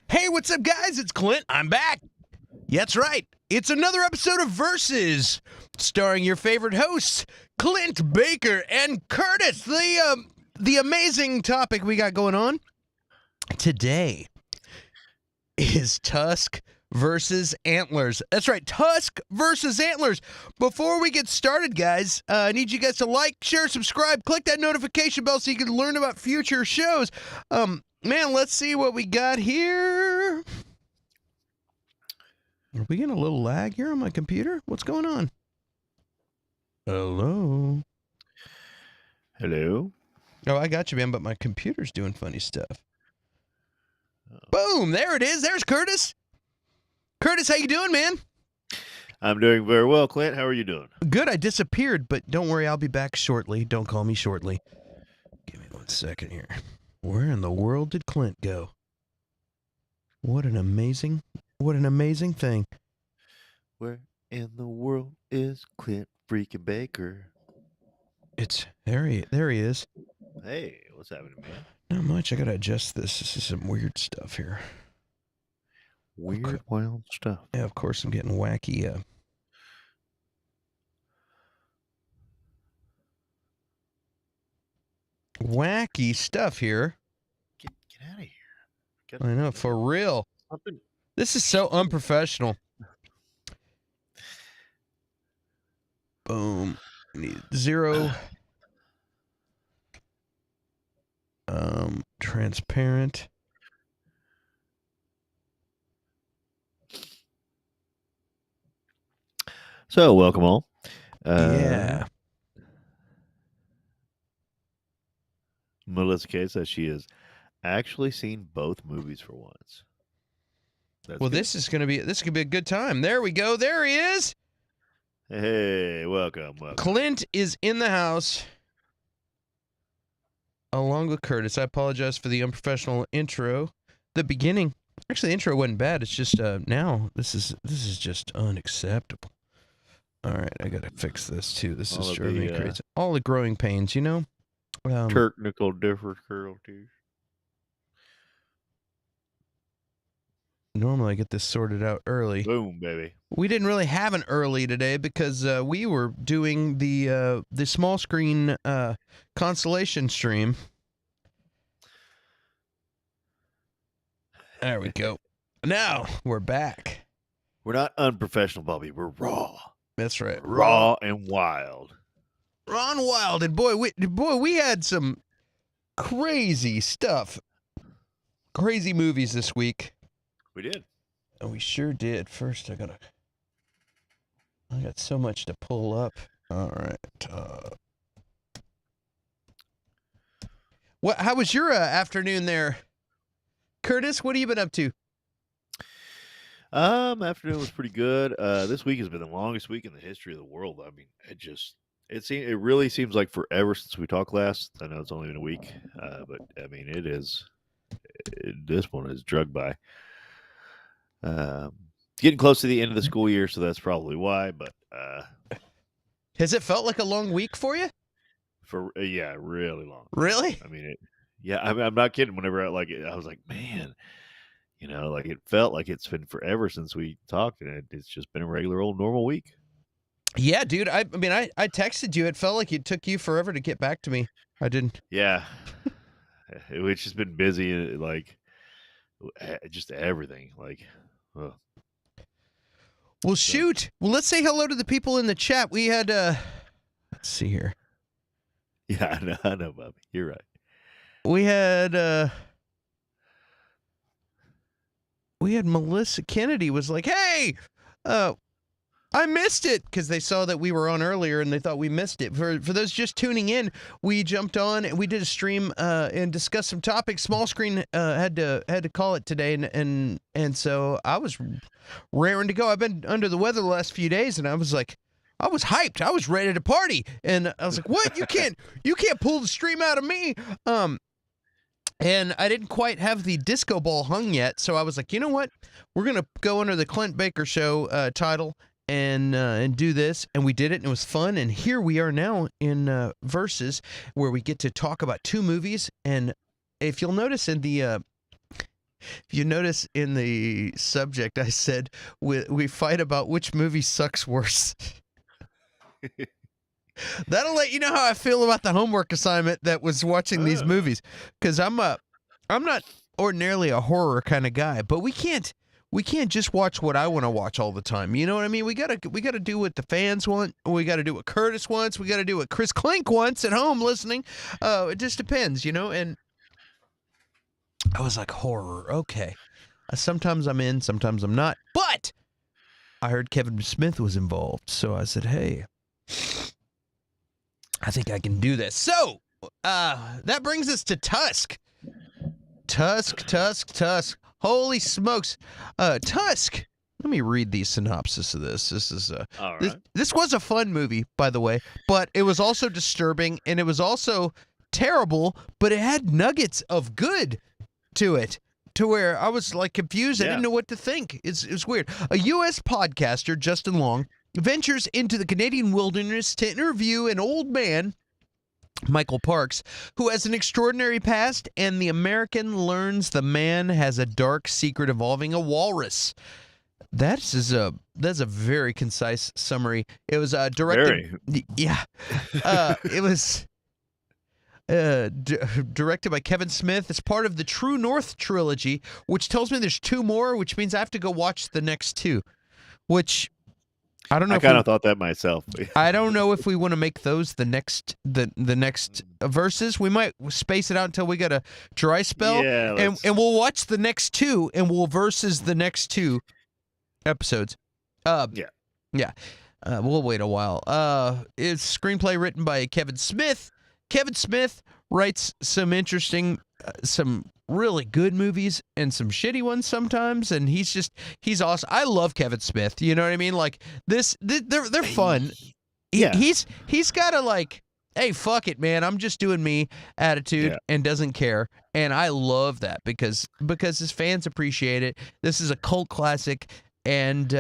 Hey, what's up, guys? It's Clint. I'm back. Yeah, that's right. It's another episode of Versus, starring your favorite hosts, Clint, Baker, and Curtis. The amazing topic we got going on today is Tusk versus Antlers. That's right, Tusk versus Antlers. Before we get started, guys, I need you guys to like, share, subscribe, click that notification bell so you can learn about future shows. Man, let's see what we got here. Are we getting a little lag here on my computer? What's going on? Hello? Hello? Oh, I got you, man, but my computer's doing funny stuff. Boom! There it is. There's Curtis. Curtis, how you doing, man? I'm doing very well, Clint. How are you doing? Good. I disappeared, but don't worry. I'll be back shortly. Don't call me shortly. Give me 1 second here. Where in the world did Clint go? What an amazing thing. Where in the world is Clint freaking Baker? There he is. Hey, what's happening, man? Not much. I gotta adjust this. This is some weird stuff here. Weird, wild stuff. Yeah, of course I'm getting wacky. Wacky stuff here. Get out of here. I know, for real. Something. This is so unprofessional. Boom. Need 0. Transparent. So, welcome all. Yeah. Melissa K says she has actually seen both movies for once. That's well, good. This could be a good time. There we go. There he is. Hey, welcome. Clint is in the house, along with Curtis. I apologize for the unprofessional intro. The beginning, actually, the intro wasn't bad. It's just now this is just unacceptable. All right, I gotta fix this too. This is driving me crazy. All the growing pains, you know. Technical difficulties. Normally I get this sorted out early. Boom, baby. We didn't really have an early today because we were doing the small screen consolation stream. There we go. Now we're back. We're not unprofessional, Bobby. We're raw. That's right. Raw and wild. Raw and wild. And boy, we had some crazy stuff. Crazy movies this week. We did. Oh, we sure did. First, I got so much to pull up. All right. How was your afternoon there, Curtis? What have you been up to? Afternoon was pretty good. This week has been the longest week in the history of the world. I mean, it really seems like forever since we talked last. I know it's only been a week, but I mean, this one is drugged by. Getting close to the end of the school year, so that's probably why. But has it felt like a long week for you? Yeah, really long. Really? I mean, I'm not kidding. Whenever I was like, man, you know, like it felt like it's been forever since we talked, and it's just been a regular old normal week. Yeah, dude. I mean, I texted you. It felt like it took you forever to get back to me. I didn't. Yeah, it's just been busy, like just everything, like. Ugh. Well, shoot. Well, let's say hello to the people in the chat. We had, let's see here. Yeah, I know, Bobby. You're right. We had Melissa Kennedy was like, hey, I missed it, because they saw that we were on earlier and they thought we missed it. For those just tuning in, we jumped on and we did a stream and discussed some topics. Small screen had to call it today, and so I was raring to go. I've been under the weather the last few days, and I was hyped. I was ready to party, and I was like, "What? You can't pull the stream out of me." And I didn't quite have the disco ball hung yet, so I was like, you know what? We're gonna go under the Clint Baker Show title and do this, and we did it, and it was fun. And here we are now in Versus, where we get to talk about two movies. And if you'll notice in the if You notice in the subject I said we fight about which movie sucks worse. That'll let you know how I feel about the homework assignment that was watching these movies. Because I'm not ordinarily a horror kind of guy, but we can't just watch what I want to watch all the time. You know what I mean? We gotta do what the fans want. We gotta do what Curtis wants. We gotta do what Chris Klink wants at home listening. It just depends, you know. And I was like, horror, okay. Sometimes I'm in, sometimes I'm not. But I heard Kevin Smith was involved, so I said, hey, I think I can do this. So that brings us to Tusk. Tusk. Holy smokes. Tusk. Let me read the synopsis of this. This is All right. this was a fun movie, by the way, but it was also disturbing and it was also terrible, but it had nuggets of good to it, to where I was like confused. I didn't know what to think. It's weird. A U.S. podcaster, Justin Long, ventures into the Canadian wilderness to interview an old man, Michael Parks, who has an extraordinary past, and the American learns the man has a dark secret involving a walrus. That's a very concise summary. It was directed. Yeah, it was directed by Kevin Smith. It's part of the True North trilogy, which tells me there's 2 more, which means I have to go watch the next 2. Which I don't know. I kind of thought that myself. I don't know if we want to make those the next verses. We might space it out until we get a dry spell, and we'll watch the next 2, and we'll versus the next 2 episodes. Yeah. We'll wait a while. It's screenplay written by Kevin Smith. Kevin Smith writes some interesting, some really good movies and some shitty ones sometimes, and he's awesome. I love Kevin Smith. You know what I mean? Like they're fun. He's got a like, hey, fuck it, man, I'm just doing me attitude and doesn't care, and I love that because his fans appreciate it. This is a cult classic, and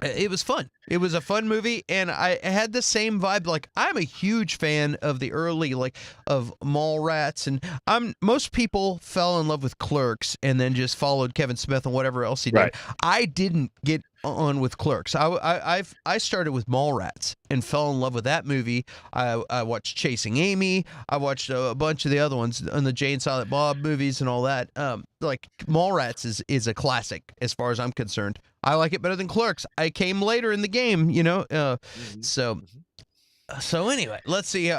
it was fun. It was a fun movie, and I had the same vibe. Like, I'm a huge fan of the early, like, of Mallrats, and most people fell in love with Clerks and then just followed Kevin Smith and whatever else he did. I didn't get on with Clerks. I started with Mallrats and fell in love with that movie. I watched Chasing Amy. I watched a bunch of the other ones, and the Jay and Silent Bob movies and all that. Like, Mallrats is a classic as far as I'm concerned. I like it better than Clerks. I came later in the game, you know. So anyway, let's see.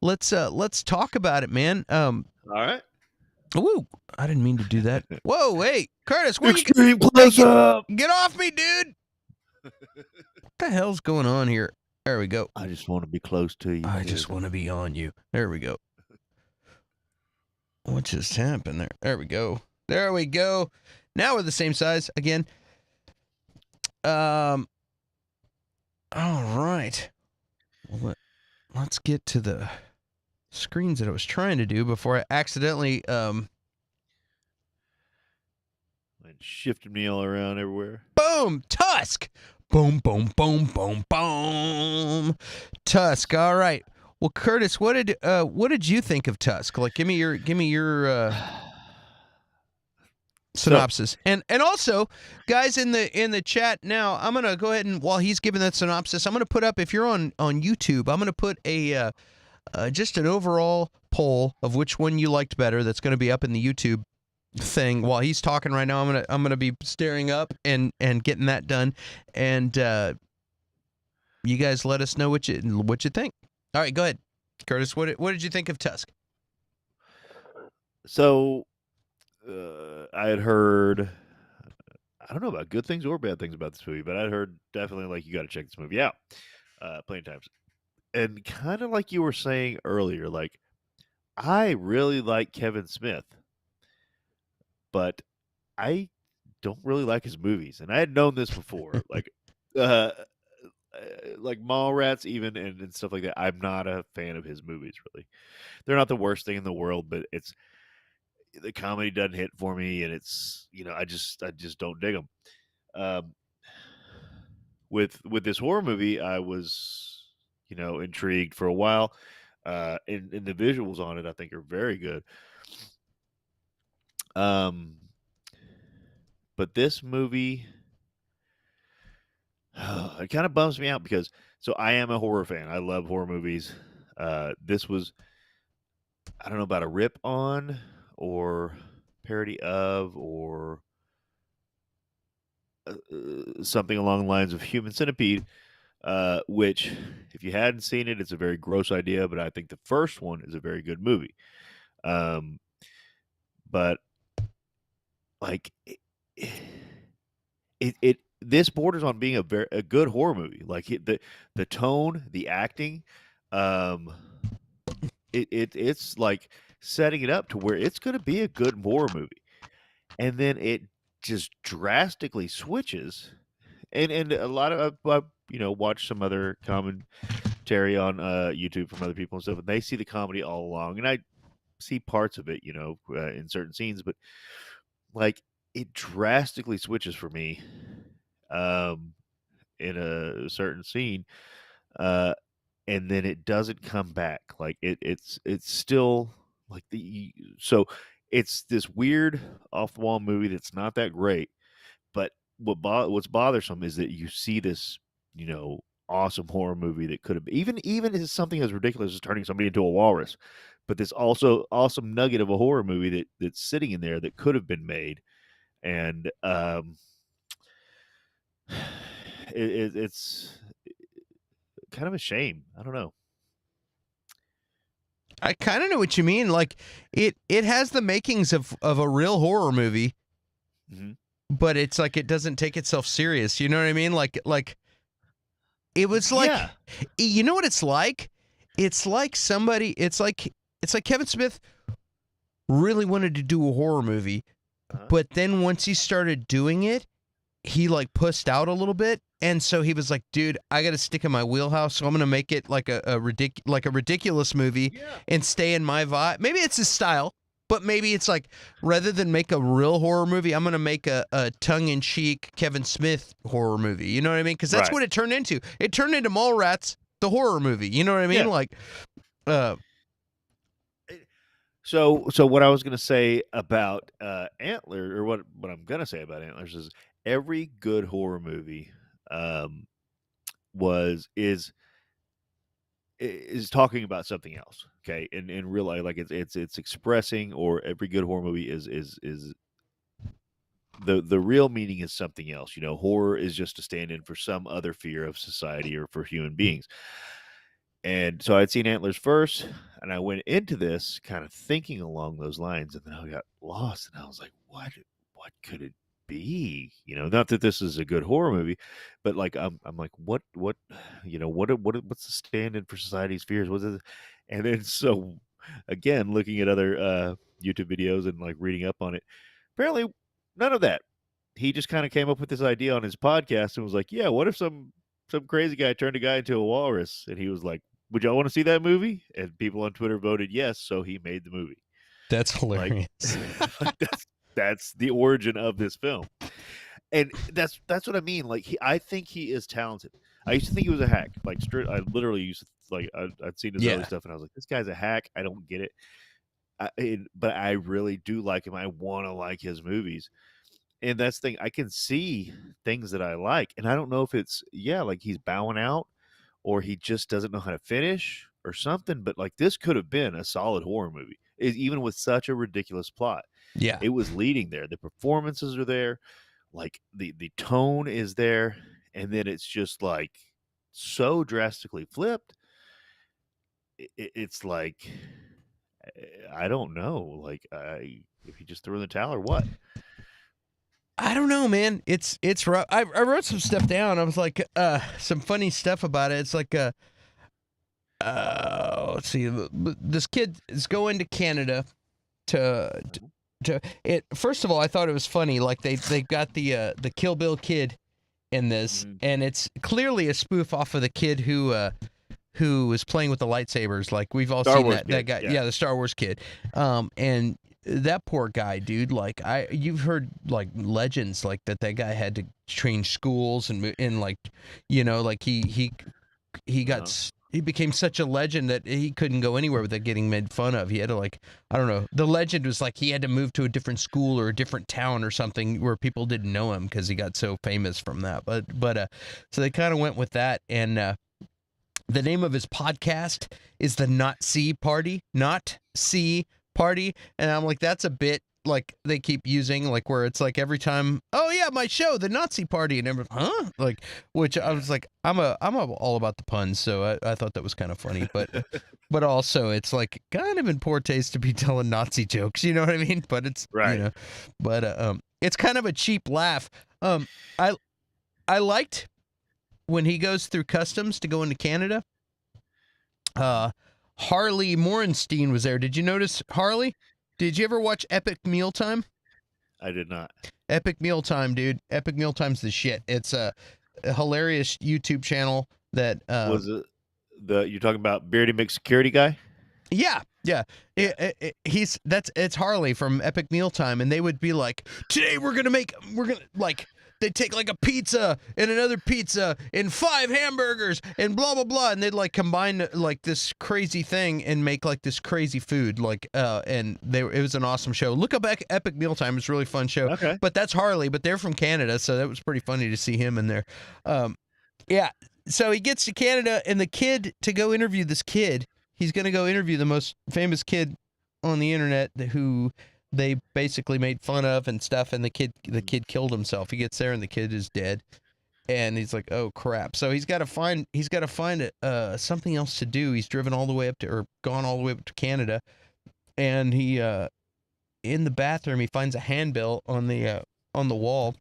Let's talk about it, man. All right. Woo! I didn't mean to do that. Whoa, hey, Curtis, Extreme close up. Get off me, dude! What the hell's going on here? There we go. I just want to be close to you. I just want to be on you. There we go. What just happened there? There we go. There we go. Now we're the same size again. All right. Well, let's get to the screens that I was trying to do before I accidentally And shifted me all around everywhere. Boom! Tusk! Boom, boom, boom, boom, boom. Tusk. All right. Well, Curtis, what did you think of Tusk? Like, give me your synopsis. And also, guys in the chat now, I'm gonna go ahead and while he's giving that synopsis, I'm gonna put up, if you're on YouTube, I'm gonna put a just an overall poll of which one you liked better. That's gonna be up in the YouTube thing while he's talking right now. I'm gonna be staring up and getting that done, and you guys let us know what you think. All right, go ahead, Curtis. What did you think of Tusk? So, I had heard, I don't know about good things or bad things about this movie, but I'd heard definitely like you got to check this movie out, plenty of times, and kind of like you were saying earlier, like I really like Kevin Smith, but I don't really like his movies, and I had known this before, like Mallrats even and stuff like that. I'm not a fan of his movies, really. They're not the worst thing in the world, but the comedy doesn't hit for me, and it's, you know, I just don't dig them. With this horror movie, I was, you know, intrigued for a while, and the visuals on it I think are very good. Um, but this movie, it kind of bums me out because so I am a horror fan. I love horror movies. This was, I don't know about a rip on or parody of or something along the lines of Human Centipede, which, if you hadn't seen it, it's a very gross idea, but I think the first one is a very good movie. Um, but like it this borders on being a good horror movie. Like the tone, the acting, um, it's like setting it up to where it's going to be a good horror movie, and then it just drastically switches. And a lot of watch some other commentary on YouTube from other people and stuff, and they see the comedy all along, and I see parts of it, in certain scenes, but like it drastically switches for me um, in a certain scene, uh, and then it doesn't come back. Like it's still like so it's this weird off the wall movie that's not that great, but what's bothersome is that you see this, awesome horror movie that could have even as something as ridiculous as turning somebody into a walrus, but this also awesome nugget of a horror movie that's sitting in there that could have been made, and it's kind of a shame. I don't know. I kind of know what you mean. Like it has the makings of a real horror movie, Mm-hmm. but it's like it doesn't take itself serious. You know what I mean? Like it was like, Yeah. you know what it's like? It's like Kevin Smith really wanted to do a horror movie, but then once he started doing it, he like pussed out a little bit, and so he was like, dude, I got to stick in my wheelhouse, so I'm gonna make it like a ridiculous movie and stay in my vibe. Maybe it's his style, but maybe it's like, rather than make a real horror movie, I'm gonna make a tongue-in-cheek Kevin Smith horror movie. You know what I mean? Because that's Right. what it turned into. It turned into Mallrats, the horror movie. You know what I mean? Yeah. Like, So what I was going to say about Antler, or what I'm going to say about Antlers, is every good horror movie is talking about something else. Okay, in real life, like it's expressing, or every good horror movie is the real meaning is something else. Horror is just a stand-in for some other fear of society or for human beings. And so I'd seen Antlers first, and I went into this kind of thinking along those lines, and then I got lost, and I was like, "What could it be?" Not that this is a good horror movie, but like I'm like, what's the stand-in for society's fears? What's it? And then so again, looking at other YouTube videos and like reading up on it, apparently none of that. He just kind of came up with this idea on his podcast and was like, "Yeah, what if some crazy guy turned a guy into a walrus?" And he was like, "Would y'all want to see that movie?" And people on Twitter voted yes, so he made the movie. that's hilarious. Like that's the origin of this film, and that's what I mean. Like I think he is talented. I used to think he was a hack. Like I literally used to like I'd seen his early stuff, and I was like, "This guy's a hack. I don't get it." But I really do like him. I want to like his movies. And that's the thing. I can see things that I like, and I don't know if it's like he's bowing out, or he just doesn't know how to finish, or something. But like this could have been a solid horror movie, even with such a ridiculous plot. Yeah. It was leading there. The performances are there, like the tone is there, and then it's just like so drastically flipped. It's like I don't know, like if he just threw in the towel or what. I don't know, man. It's rough. I wrote some stuff down. I was like, some funny stuff about it. It's like, let's see. This kid is going to Canada to it. First of all, I thought it was funny. Like they got the Kill Bill kid in this, and it's clearly a spoof off of the kid who was playing with the lightsabers. Like we've all Star seen Wars that kid, guy. yeah. Yeah, the Star Wars kid. And that poor guy, dude. Like you've heard like legends like that guy had to change schools and like like he got he became such a legend that he couldn't go anywhere without getting made fun of. He had to, like, I don't know. The legend was like he had to move to a different school or a different town or something where people didn't know him because he got so famous from that. But so they kind of went with that. And the name of his podcast is the Not See Party. Not See Party. And I'm like, that's a bit like they keep using, like where it's like every time, oh yeah, my show, the Nazi Party, and everyone, huh? Like, which I was like, I'm all about the puns, so I thought that was kind of funny, but also it's like kind of in poor taste to be telling Nazi jokes, you know what I mean? But it's Right. you know, but it's kind of a cheap laugh. I liked when he goes through customs to go into Canada. Harley Morenstein was there. Did you notice Harley? Did you ever watch Epic Mealtime? I did not. Epic Mealtime, dude. Epic Mealtime's the shit. It's a hilarious YouTube channel that Was it you're talking about Beardy McSecurity guy? Yeah. It's Harley from Epic Mealtime, and they would be like, today we're gonna like, they'd take like a pizza and another pizza and 5 hamburgers and blah blah blah, and they'd like combine like this crazy thing and make like this crazy food, like and it was an awesome show. Look up Epic Mealtime. It's a really fun show. Okay. But that's Harley, but they're from Canada, so that was pretty funny to see him in there. Yeah. So he gets to Canada, and the kid, to go interview this kid, he's going to go interview the most famous kid on the internet who they basically made fun of and stuff, and the kid killed himself. He gets there and the kid is dead, and he's like, oh crap. So he's got to find something else to do. He's driven all the way up to, or gone all the way up to Canada, and he in the bathroom he finds a handbill on the wall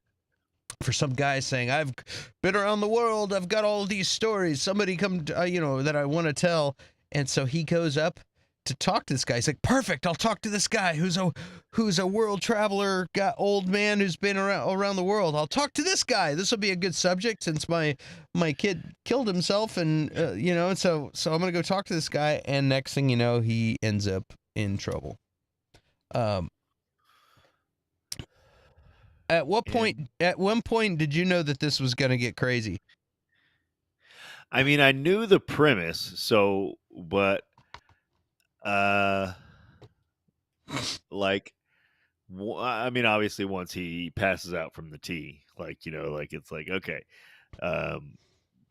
for some guy saying, I've been around the world, I've got all these stories, somebody come that I want to tell. And so he goes up to talk to this guy. He's like, perfect, I'll talk to this guy who's a world traveler, old man who's been around the world. I'll talk to this guy. This will be a good subject since my kid killed himself, and so I'm gonna go talk to this guy. And next thing you know, he ends up in trouble. At one point, did you know that this was gonna get crazy? I mean, I knew the premise, but like, I mean, obviously, once he passes out from the tea, like, like it's like, okay,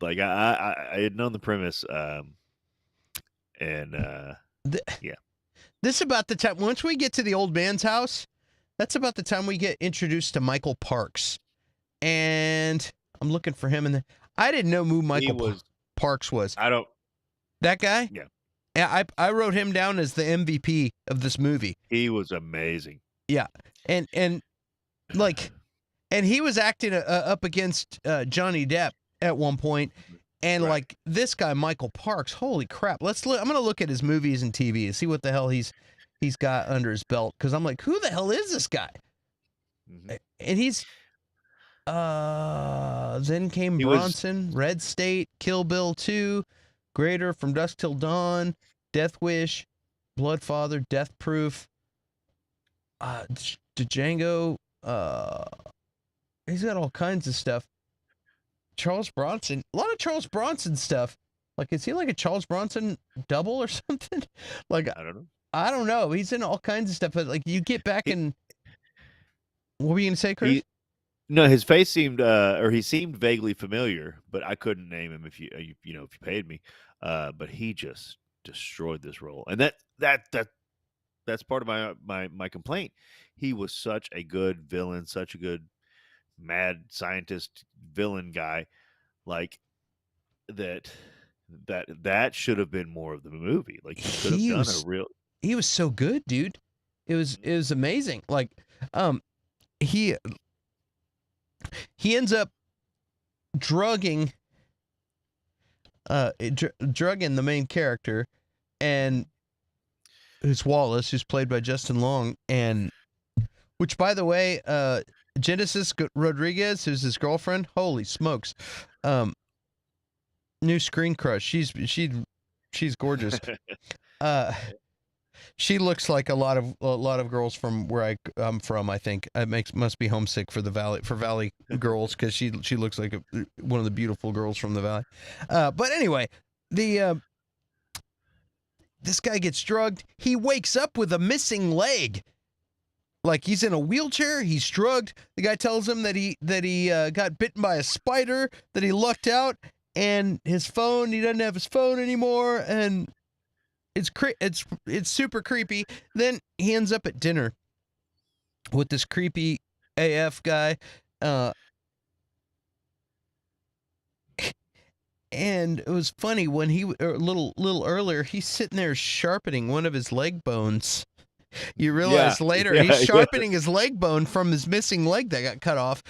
like I had known the premise, and yeah, this is about the time, once we get to the old man's house, that's about the time we get introduced to Michael Parks, and I'm looking for him, and I didn't know who Michael Parks was. That guy? Yeah. Yeah, I wrote him down as the MVP of this movie. He was amazing. Yeah, and he was acting up against Johnny Depp at one point, and like this guy Michael Parks, holy crap! I'm gonna look at his movies and TV and see what the hell he's got under his belt, because I'm like, who the hell is this guy? Mm-hmm. And he's then came Bronson, Red State, Kill Bill 2. Greater, From Dusk Till Dawn, Death Wish, Bloodfather, Death Proof, Django. He's got all kinds of stuff. Charles Bronson, a lot of Charles Bronson stuff. Like, is he like a Charles Bronson double or something? Like, I don't know. He's in all kinds of stuff, but like, you get back and what were you gonna say, Chris? No, his face seemed, or he seemed vaguely familiar, but I couldn't name him if you paid me. But he just destroyed this role, and that's part of my complaint. He was such a good villain, such a good mad scientist villain guy, like that should have been more of the movie. Like, he could have done a real. He was so good, dude. It was amazing. Like, he ends up drugging the main character, and who's Wallace, who's played by Justin Long, and which, by the way, Genesis Rodriguez, who's his girlfriend, holy smokes, new screen crush. She's gorgeous. She looks like a lot of girls from where I'm from. I think it must be homesick for Valley girls, because she looks like one of the beautiful girls from the Valley. But anyway, the this guy gets drugged. He wakes up with a missing leg. Like he's in a wheelchair, he's drugged. The guy tells him that he got bitten by a spider, that he lucked out, and his phone, he doesn't have his phone anymore, and it's super creepy. Then he ends up at dinner with this creepy AF guy, and it was funny when a little earlier, he's sitting there sharpening one of his leg bones. You realize later he's sharpening his leg bone from his missing leg that got cut off.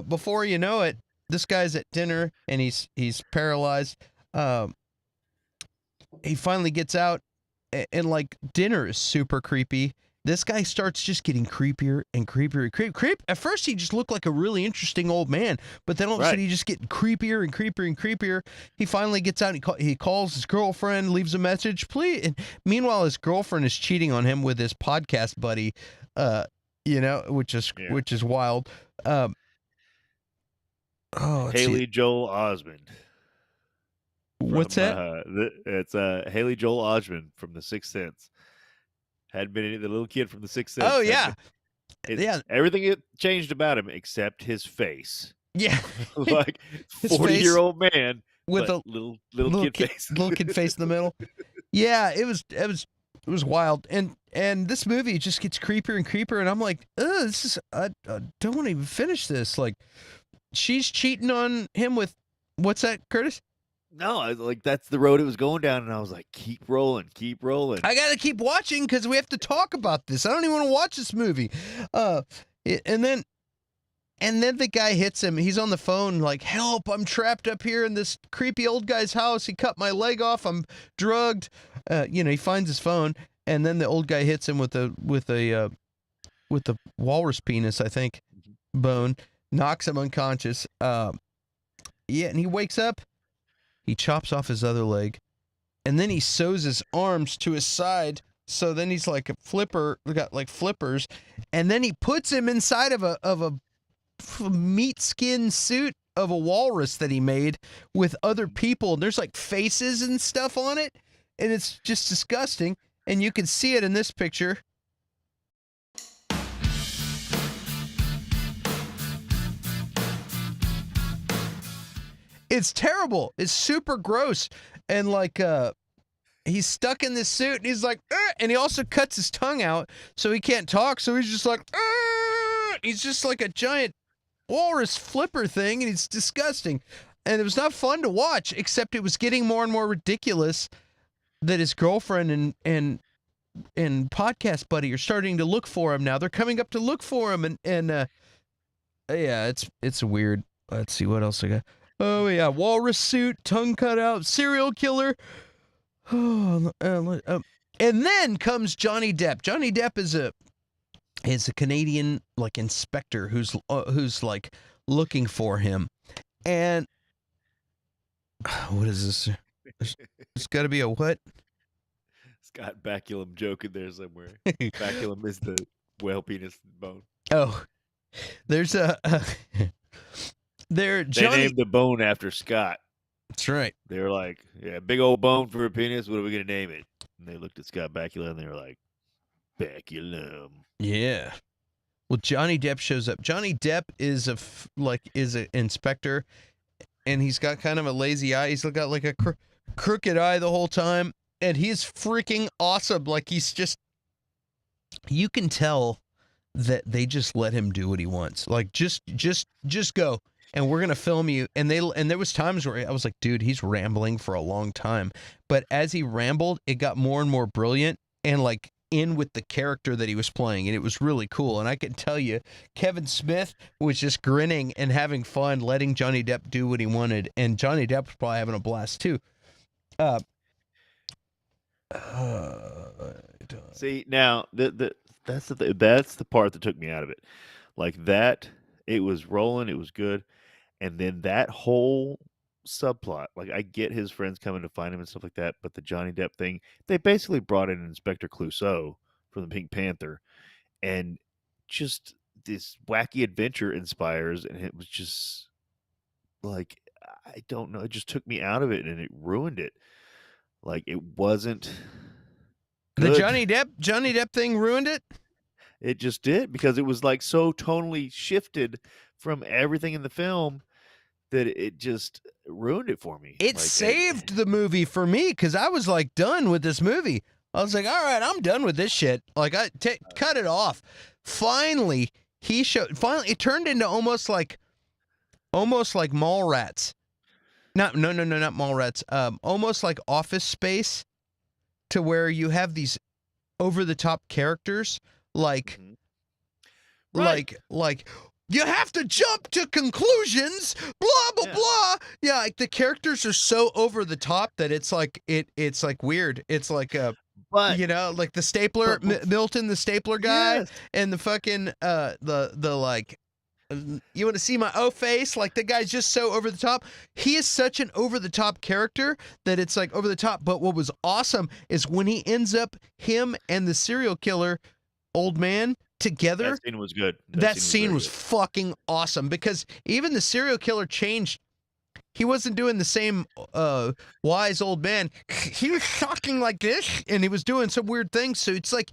Before you know it, this guy's at dinner and he's paralyzed. He finally gets out, and like dinner is super creepy. This guy starts just getting creepier and creepier and creep. At first, he just looked like a really interesting old man, but then all of a sudden, he just getting creepier and creepier and creepier. He finally gets out. He calls his girlfriend, leaves a message, please. And meanwhile, his girlfriend is cheating on him with his podcast buddy, which is wild. Haley Joel Osment. What's that? It's Haley Joel Osment from The Sixth Sense. Had been the little kid from The Sixth Sense. Oh yeah, everything changed about him except his face. Yeah, like 40-year-old man with a little kid face, little kid face in the middle. Yeah, it was wild, and this movie just gets creepier and creepier, and I'm like, this is I don't want to even finish this. Like, she's cheating on him with what's that, Curtis? No, that's the road it was going down, and I was like, keep rolling. I gotta keep watching because we have to talk about this. I don't even want to watch this movie. And then the guy hits him. He's on the phone like, help, I'm trapped up here in this creepy old guy's house. He cut my leg off. I'm drugged. He finds his phone, and then the old guy hits him with a walrus penis, I think, bone, knocks him unconscious. And he wakes up. He chops off his other leg, and then he sews his arms to his side. So then he's like a flipper. We got like flippers, and then he puts him inside of a meat skin suit of a walrus that he made with other people. And there's like faces and stuff on it, and it's just disgusting. And you can see it in this picture. It's terrible. It's super gross. And like he's stuck in this suit, and he's like, and he also cuts his tongue out so he can't talk. So he's just like, he's just like a giant walrus flipper thing, and it's disgusting. And it was not fun to watch, except it was getting more and more ridiculous that his girlfriend and podcast buddy are starting to look for him now. They're coming up to look for him, and yeah, it's weird. Let's see what else I got. Oh yeah, walrus suit, tongue cut out, serial killer. And then comes Johnny Depp. Johnny Depp is a Canadian like inspector who's like looking for him. And what is this? There's got to be a what? Scott Baculum joke in there somewhere. Baculum is the whale penis bone. Oh, there's They named the bone after Scott. That's right. They were like, yeah, big old bone for a penis. What are we going to name it? And they looked at Scott Bakula, and they were like, Baculum. Yeah. Well, Johnny Depp shows up. Johnny Depp is an inspector, and he's got kind of a lazy eye. He's got like a crooked eye the whole time, and he's freaking awesome. Like, he's just, you can tell that they just let him do what he wants. Like, just go. And we're gonna film you. And there was times where I was like, dude, he's rambling for a long time. But as he rambled, it got more and more brilliant and like in with the character that he was playing, and it was really cool. And I can tell you, Kevin Smith was just grinning and having fun, letting Johnny Depp do what he wanted, and Johnny Depp was probably having a blast too. See, now that's the part that took me out of it. Like that, it was rolling, it was good. And then that whole subplot, like I get his friends coming to find him and stuff like that, but the Johnny Depp thing, they basically brought in Inspector Clouseau from the Pink Panther, and just this wacky adventure inspires, and it was just like I don't know. It just took me out of it and it ruined it. Like it wasn't The good. Johnny Depp thing ruined it. It just did because it was like so tonally shifted from everything in the film that it just ruined it for me. It Like, saved the movie for me because I was like done with this movie. I was like, all right, I'm done with this shit. Like, cut it off. Finally, it turned into almost like Mallrats. Not Mallrats. Almost like Office Space, to where you have these over the top characters, like, mhm. Right. like you have to jump to conclusions, blah blah Yeah. blah. Yeah, like the characters are so over the top that it's like it's like weird. It's like But like the stapler, but Milton, the stapler guy, yes. and the fucking the like. You want to see my O face? Like, the guy's just so over the top. He is such an over the top character that it's like over the top. But what was awesome is when he ends up, him and the serial killer old man together. That scene was good. That scene very was good. fucking awesome because even the serial killer changed. He wasn't doing the same wise old man. He was talking like this, and he was doing some weird things. So it's like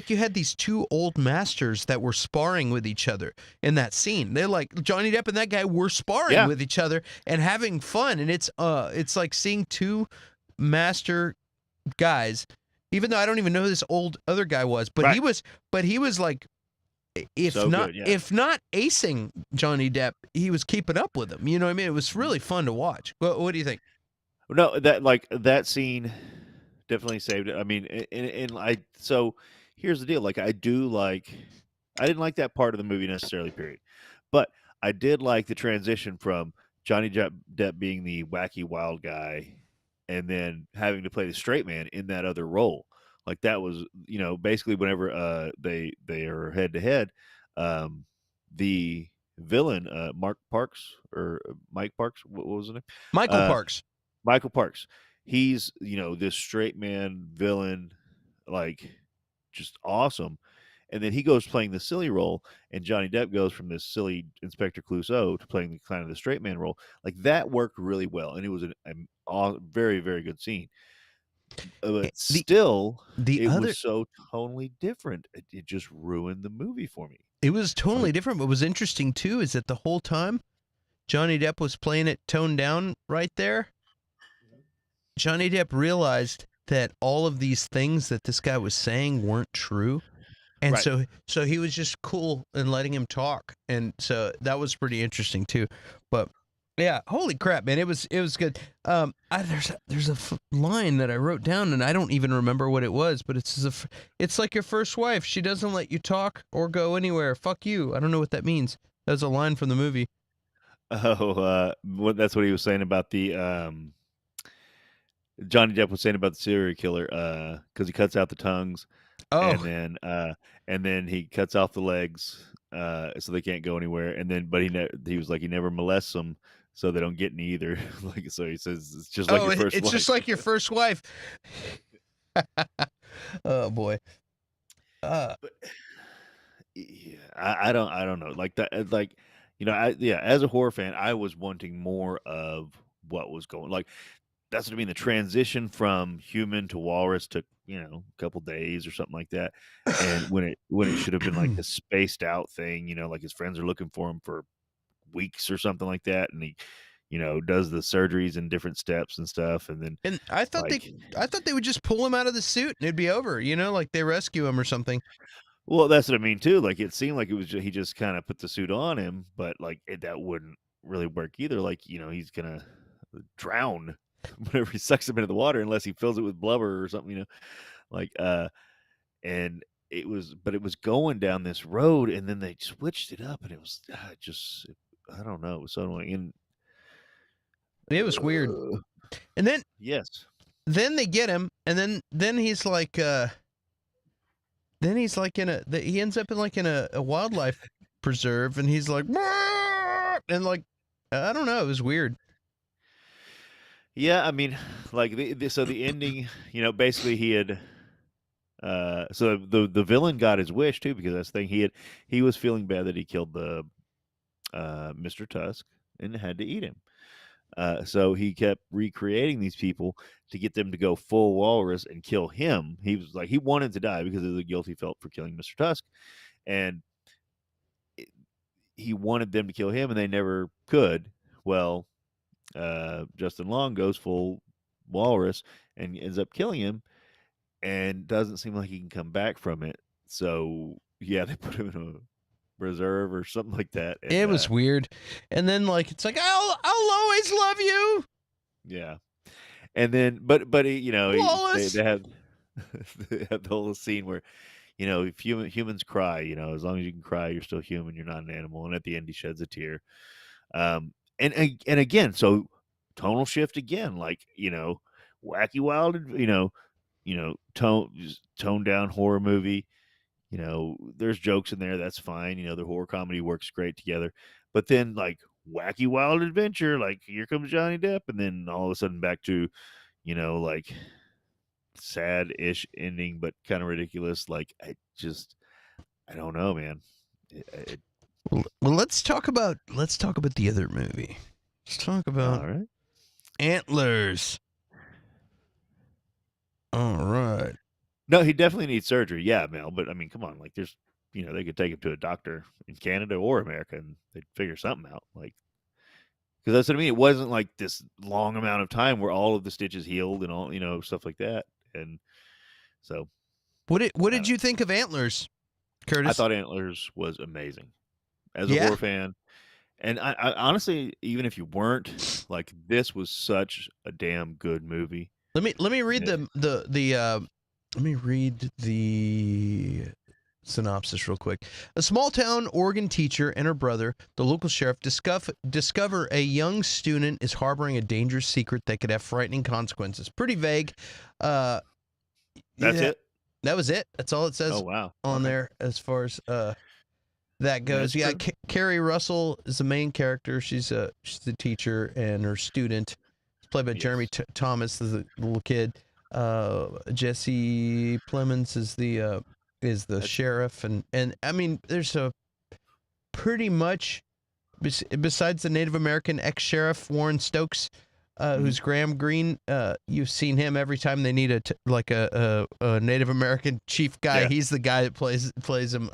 you had these two old masters that were sparring with each other in that scene. They're like Johnny Depp and that guy were sparring Yeah. with each other and having fun. And it's like seeing two master guys. Even though I don't even know who this old other guy was, but Right. he was like, if So not good, yeah. if not acing Johnny Depp, he was keeping up with him. You know what I mean? It was really fun to watch. What do you think? No, that scene definitely saved it. I mean, so here's the deal. Like I didn't like that part of the movie necessarily, period. But I did like the transition from Johnny Depp being the wacky wild guy and then having to play the straight man in that other role. Like that was, basically whenever they are head to head, the villain, Mark Parks or Mike Parks, what was his name? Michael Parks. Michael Parks. He's, this straight man villain, like just awesome. And then he goes playing the silly role, and Johnny Depp goes from this silly Inspector Clouseau to playing kind of the straight man role. Like that worked really well, and it was a very, very good scene. But still, the it other was so totally different. It just ruined the movie for me. it was totally different. What was interesting too is that the whole time Johnny Depp was playing it toned down right there. Johnny Depp realized that all of these things that this guy was saying weren't true. And Right. so he was just cool and letting him talk. And so that was pretty interesting too. But yeah, holy crap, man. It was good. There's a line that I wrote down and I don't even remember what it was, but it's like your first wife. She doesn't let you talk or go anywhere. Fuck you. I don't know what that means. That was a line from the movie. Oh, that's what he was saying about the Johnny Depp was saying about the serial killer, because he cuts out the tongues, Oh, and then he cuts off the legs, so they can't go anywhere. And then, but he was like he never molests them, so they don't get any either. Like so, he says it's just like your first it's wife. just like your first wife. Oh boy. But yeah, I don't know. Like that, like as a horror fan, I was wanting more of what was going. Like that's what I mean. The transition from human to walrus took a couple days or something like that. And when it should have been like a spaced out thing, like his friends are looking for him for weeks or something like that, and he does the surgeries in different steps and stuff, and then And I thought like they would just pull him out of the suit and it'd be over, like they rescue him or something. well, that's what I mean too. Like it seemed like it was he just kind of put the suit on him, but like that wouldn't really work either. Like he's gonna drown whenever he sucks him into the water unless he fills it with blubber or something. Like and it was going down this road, and then they switched it up, and it was just I don't know, it was so annoying. And It was weird. And yes, then they get him, and then he's like he ends up in a wildlife preserve, and he's like, "Wah!" And like, I don't know, it was weird. yeah. I mean, like so the ending, basically he had. So the villain got his wish too, because that's the thing, he was feeling bad that he killed the Mr. Tusk and had to eat him. So he kept recreating these people to get them to go full walrus and kill him. He was like, he wanted to die because of the guilt he felt for killing Mr. Tusk. And he wanted them to kill him, and they never could. Well, Justin Long goes full walrus and ends up killing him, and doesn't seem like he can come back from it. So yeah, they put him in a reserve or something like that. And, It was weird. And then it's like I'll always love you. Yeah. And then, but Wallace. they have they have the whole scene where, if humans cry, as long as you can cry, you're still human. You're not an animal. And at the end, he sheds a tear. And again, so tonal shift again, like wacky wild, toned down horror movie. There's jokes in there. That's fine. The horror comedy works great together. But then like wacky wild adventure, like here comes Johnny Depp, and then all of a sudden back to, like sad-ish ending, but kind of ridiculous. Like I don't know, man. Well, let's talk about the other movie. Let's talk about All right. Antlers. All right. No, he definitely needs surgery. Yeah, Mel. But I mean, come on. Like, there's, they could take him to a doctor in Canada or America, and they'd figure something out. Like, because that's what I mean. It wasn't like this long amount of time where all of the stitches healed and all, stuff like that. And so, What did you think of Antlers, Curtis? I thought Antlers was amazing as a Yeah? horror fan. And I honestly, even if you weren't, like, this was such a damn good movie. Let me read let me read the synopsis real quick. A small town Oregon teacher and her brother, the local sheriff, discover a young student is harboring a dangerous secret that could have frightening consequences. Pretty vague. That's it? That was it. That's all it says Oh, wow. on there as far as that goes. Yeah, Carrie Russell is the main character. She's the teacher, and her student is played by Jeremy Thomas, the little kid. Jesse Plemons is the sheriff, and I mean, there's a pretty much besides the Native American ex-sheriff Warren Stokes, who's Graham Greene. You've seen him every time they need a Native American chief guy. Yeah. He's the guy that plays him.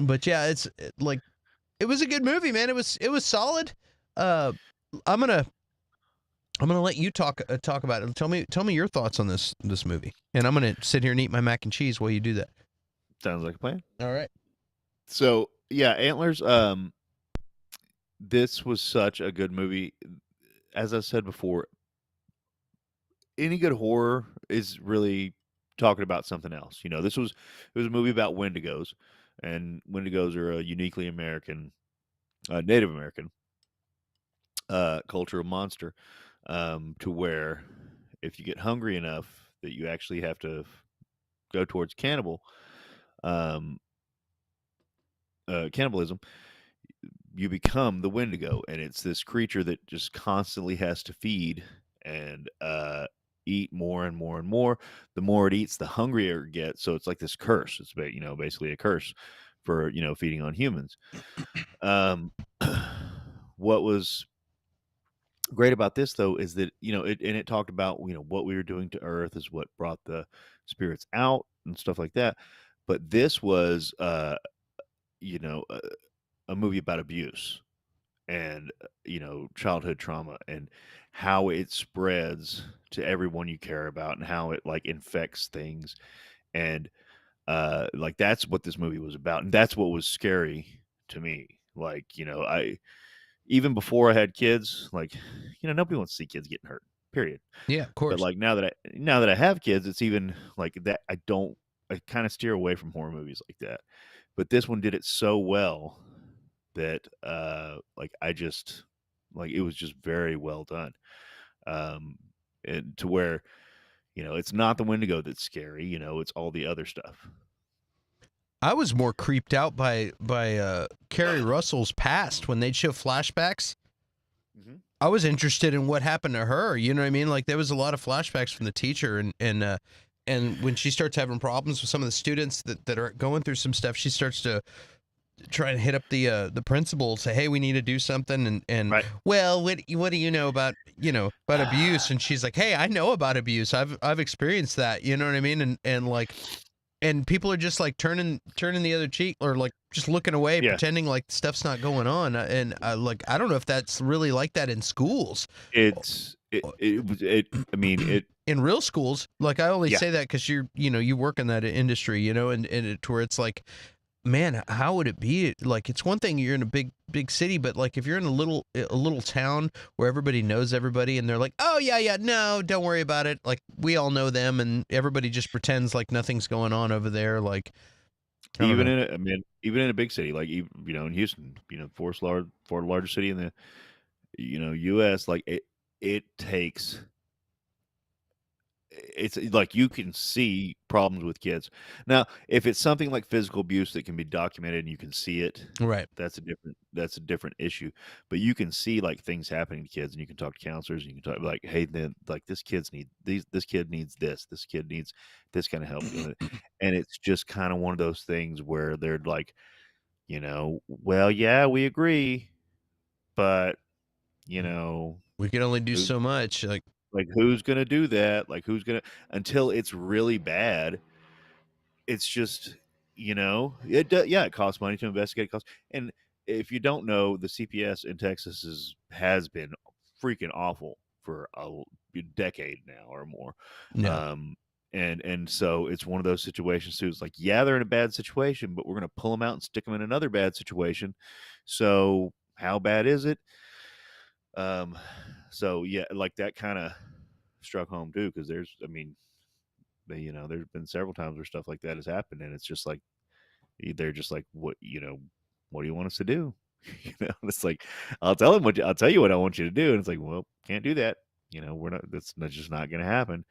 But yeah, it was a good movie, man. It was solid. I'm gonna let you talk about it. Tell me your thoughts on this movie, and I'm gonna sit here and eat my mac and cheese while you do that. Sounds like a plan. All right. So yeah, Antlers. This was such a good movie. As I said before, any good horror is really talking about something else. It was a movie about Wendigos, and Wendigos are a uniquely American, Native American cultural monster, to where if you get hungry enough that you actually have to go towards cannibalism, you become the Wendigo, and it's this creature that just constantly has to feed and eat more and more and more. The more it eats, the hungrier it gets. So it's like this curse. It's basically a curse for feeding on humans. What was great about this, though, is that it talked about what we were doing to Earth is what brought the spirits out and stuff like that. But this was a movie about abuse and childhood trauma and how it spreads to everyone you care about and how it like infects things, and like that's what this movie was about, and that's what was scary to me. Like I even before I had kids, like nobody wants to see kids getting hurt, period. Yeah, of course. But like now that I have kids, it's even like that. I kind of steer away from horror movies like that, but this one did it so well that like I just like it was just very well done, and to where it's not the Wendigo that's scary, it's all the other stuff. I was more creeped out by Carrie Russell's past when they'd show flashbacks. Mm-hmm. I was interested in what happened to her. You know what I mean? Like there was a lot of flashbacks from the teacher, and when she starts having problems with some of the students that are going through some stuff, she starts to try and hit up the principal, say, hey, we need to do something, and Right. well, what do you know about abuse? And she's like, hey, I know about abuse. I've experienced that. You know what I mean? And like, and people are just like turning the other cheek, or like just looking away, Yeah. pretending like stuff's not going on. And like, I don't know if that's really like that in schools. I mean, In real schools, like, I only yeah. say that because you work in that industry, and to where it's like, man, how would it be? Like, it's one thing you're in a big city, but like if you're in a little town where everybody knows everybody, and they're like, oh yeah, no, don't worry about it. Like, we all know them, and everybody just pretends like nothing's going on over there. Like, I don't know. Even in a big city, like, in Houston, fourth largest city in the U.S., like it takes. It's like you can see problems with kids. Now, if it's something like physical abuse that can be documented and you can see it, Right. that's a different issue. But you can see like things happening to kids, and you can talk to counselors, and you can talk like, hey, then like this kid needs this kid needs this kind of help, and it's just kind of one of those things where they're like, well, yeah, we agree, but We can only do who so much. like who's gonna do that? Like who's gonna until it's really bad? It's just, it costs money to investigate. It costs, and if you don't know, the CPS in Texas has been freaking awful for a decade now or more. Yeah. And so it's one of those situations too. It's like, yeah, they're in a bad situation, but we're gonna pull them out and stick them in another bad situation. So how bad is it? Um, so yeah, like that kind of struck home too, because there's been several times where stuff like that has happened, and it's just like they're just like, what do you want us to do? It's like I'll tell you what I want you to do, and it's like, well, can't do that. We're not. That's just not going to happen.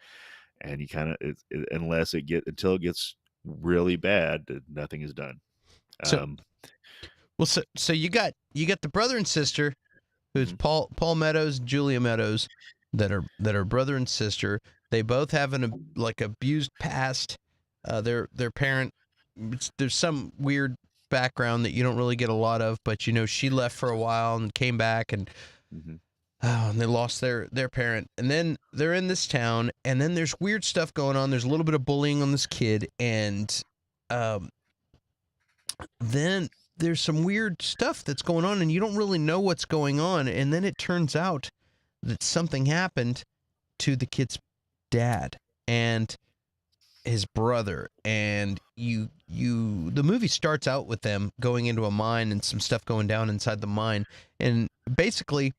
And you kind of until it gets really bad, nothing is done. So, Um, well, so you got the brother and sister, who's mhm, Paul Meadows, Julia Meadows, that are brother and sister. They both have an like abused past. Their parent, there's some weird background that you don't really get a lot of, but she left for a while and came back, and mhm, and they lost their parent, and then they're in this town, and then there's weird stuff going on. There's a little bit of bullying on this kid, and um, then there's some weird stuff that's going on, and you don't really know what's going on, and then it turns out that something happened to the kid's dad and his brother, and the movie starts out with them going into a mine and some stuff going down inside the mine, and basically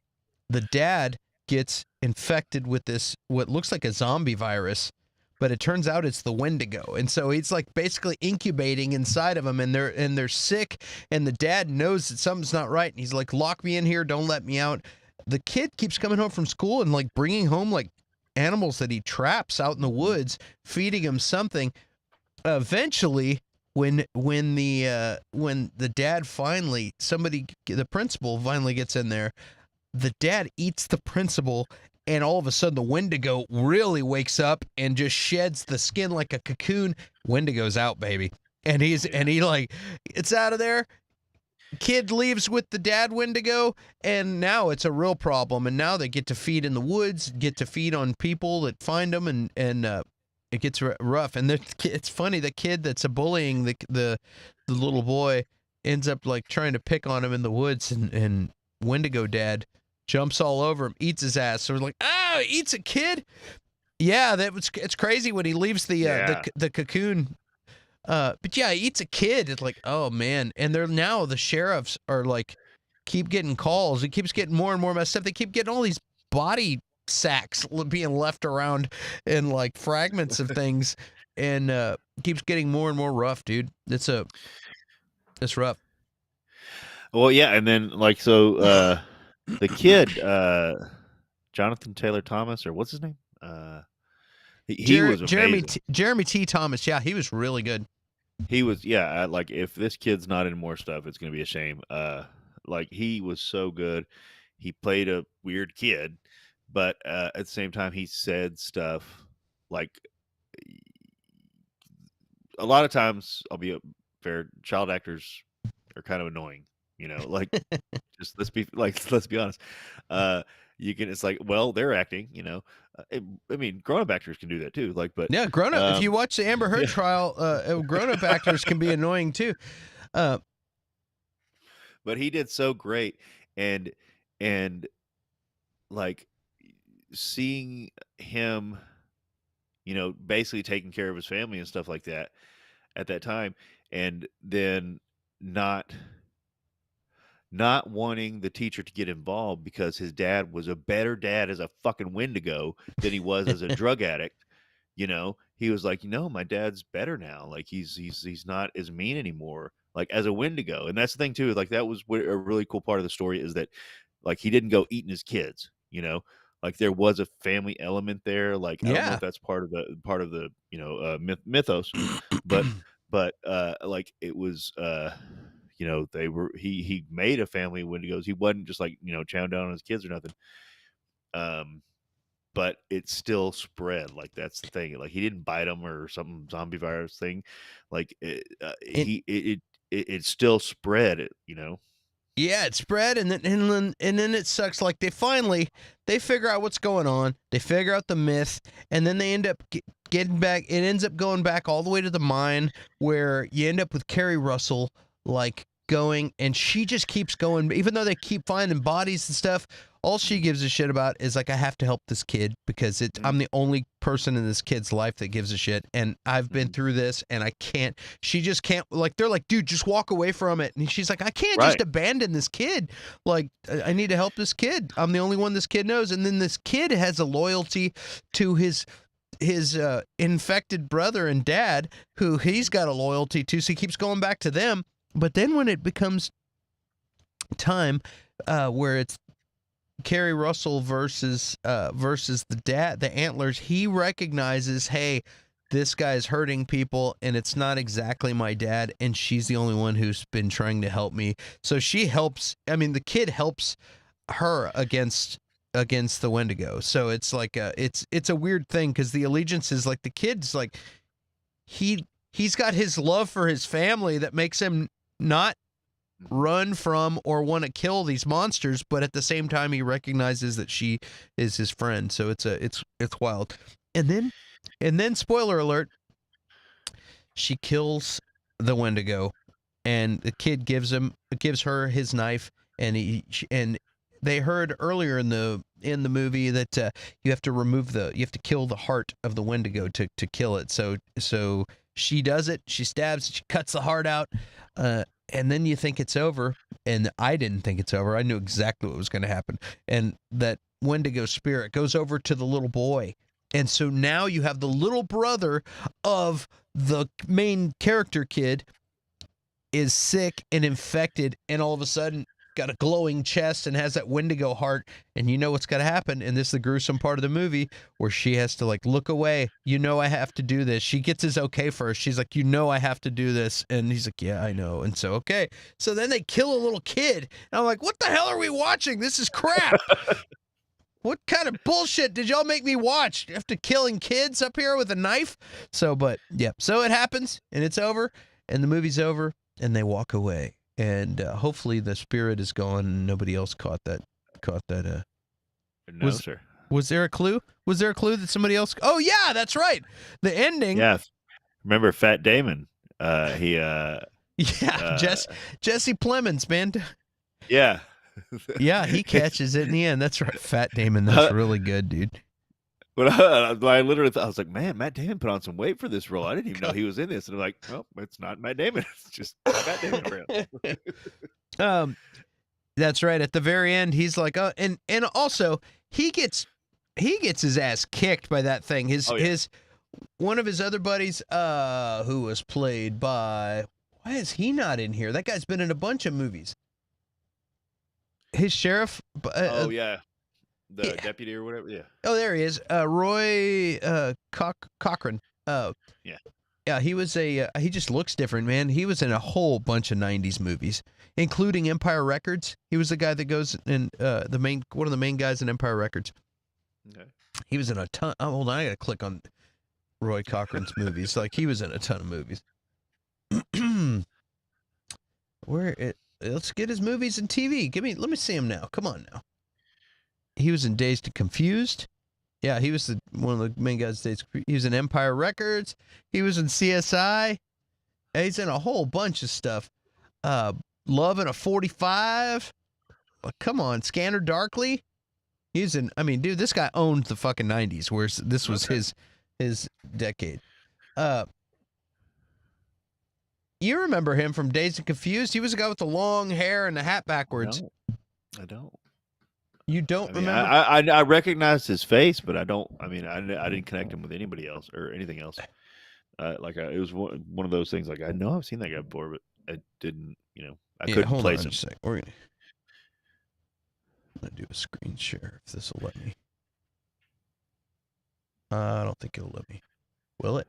the dad gets infected with this what looks like a zombie virus, but it turns out it's the Wendigo, and so he's like basically incubating inside of him, and they're sick, and the dad knows that something's not right, and he's like, lock me in here, don't let me out. The kid keeps coming home from school and like bringing home like animals that he traps out in the mhm. woods, feeding him something. Eventually, when the dad finally, the principal finally gets in there, the dad eats the principal, and all of a sudden the Wendigo really wakes up and just sheds the skin like a cocoon. Wendigo's out, baby. And Yeah. he like, it's out of there. Kid leaves with the dad Wendigo, and now it's a real problem. And now they get to feed in the woods, get to feed on people that find them, and it gets rough. And it's funny, the kid that's bullying the little boy ends up like trying to pick on him in the woods, and Wendigo dad jumps all over him, eats his ass. So we're like, eats a kid. Yeah, it's crazy when he leaves Yeah. the cocoon. But yeah, he eats a kid. It's like, oh man. And they're now the sheriffs are like keep getting calls. It keeps getting more and more messed up. They keep getting all these body sacks being left around and like fragments of things, and keeps getting more and more rough, dude. It's rough. Well, yeah, and then like so, the kid, Jonathan Taylor Thomas, or what's his name? He was amazing. Jeremy T. Thomas. Yeah, he was really good. He was, yeah. Like if this kid's not in more stuff, it's gonna be a shame. Like he was so good. He played a weird kid, but at the same time, he said stuff like a lot of times. I'll be fair. Child actors are kind of annoying. Like just let's be honest. You can it's like, well, they're acting. I mean, grown-up actors can do that too. Like, but Yeah, grown up. If you watch the Amber Heard yeah. trial, grown up actors can be annoying too. But he did so great, and and like seeing him, basically taking care of his family and stuff like that at that time, and then not not wanting the teacher to get involved because his dad was a better dad as a fucking Wendigo than he was as a drug addict. He was like, my dad's better now. Like he's not as mean anymore. Like as a Wendigo, and that's the thing too. Like that was a really cool part of the story is that, like he didn't go eating his kids. Like there was a family element there. Like I don't know Yeah. if that's part of the mythos, but like it was they were he made a family of Wendigos. He wasn't just like chowing down on his kids or nothing. But it still spread. Like that's the thing. Like he didn't bite them or some zombie virus thing. Like it still spread. Yeah, it spread, and then it sucks. Like they figure out what's going on. They figure out the myth, and then they end up getting back. It ends up going back all the way to the mine, where you end up with Carrie Russell, like going, and she just keeps going. Even though they keep finding bodies and stuff, all she gives a shit about is like, I have to help this kid because I'm the only person in this kid's life that gives a shit, and I've been through this, and I can't. She just can't. Like they're like, dude, just walk away from it, and she's like, I can't just abandon this kid. Like I need to help this kid. I'm the only one this kid knows, and then this kid has a loyalty to his infected brother and dad, who he's got a loyalty to, so he keeps going back to them. But then when it becomes time where it's Carrie Russell versus the dad, the Antlers, he recognizes, hey, this guy's hurting people, and it's not exactly my dad, and she's the only one who's been trying to help me. So she helps. I mean, the kid helps her against the Wendigo. So it's like it's a weird thing, because the allegiance is like the kid's like he's got his love for his family that makes him not run from or want to kill these monsters, but at the same time he recognizes that she is his friend. So it's wild. And then spoiler alert, she kills the Wendigo, and the kid gives her his knife, and they heard earlier in the movie that you have to kill the heart of the Wendigo to kill it. So she does it. She stabs. She cuts the heart out. And then you think it's over, and I didn't think it's over. I knew exactly what was going to happen. And that Wendigo spirit goes over to the little boy. And so now you have the little brother of the main character kid is sick and infected, and all of a sudden got a glowing chest and has that Wendigo heart, and you know what's going to happen. And this is the gruesome part of the movie, where she has to like look away. I have to do this. She gets his okay first. She's like, I have to do this. And he's like, yeah, I know. And so, okay. So then they kill a little kid. And I'm like, what the hell are we watching? This is crap. What kind of bullshit did y'all make me watch? After killing kids up here with a knife? So, but yeah. So it happens, and it's over, and the movie's over, and they walk away. And hopefully the spirit is gone and nobody else caught that. No, sir. Was there a clue? Was there a clue that somebody else? Oh yeah, that's right. The ending. Yeah. Remember Fat Damon? Yeah, Jesse Plemons, man. Yeah. Yeah, he catches it in the end. That's right. Fat Damon. That's really good, dude. But I literally thought, I was like, man, Matt Damon put on some weight for this role. I didn't even know he was in this. And I'm like, well, it's not Matt Damon. It's just Matt Damon. That's right. At the very end, he's like, and also he gets his ass kicked by that thing. His one of his other buddies, who was played by, why is he not in here? That guy's been in a bunch of movies. His sheriff. Oh yeah. The deputy or whatever, yeah. Oh, there he is. Roy Cochran. Yeah. Yeah, he was he just looks different, man. He was in a whole bunch of 90s movies, including Empire Records. He was the guy that goes in one of the main guys in Empire Records. Okay. He was in a ton. Oh, hold on, I got to click on Roy Cochran's movies. Like, he was in a ton of movies. Let's get his movies and TV. Let me see him now. Come on now. He was in Dazed and Confused. Yeah, he was one of the main guys. He was in Empire Records. He was in CSI. He's in a whole bunch of stuff. Love in a 45. Come on, Scanner Darkly. He's in. I mean, dude, this guy owned the fucking 90s. Whereas this was his decade. You remember him from Dazed and Confused? He was a guy with the long hair and the hat backwards. No, I don't. You don't remember? I recognized his face, but I don't. I mean, I didn't connect him with anybody else or anything else. It was one of those things. Like I know I've seen that guy before, but I didn't. I couldn't place him. Just a sec. I'm gonna do a screen share if this will let me. I don't think it'll let me. Will it?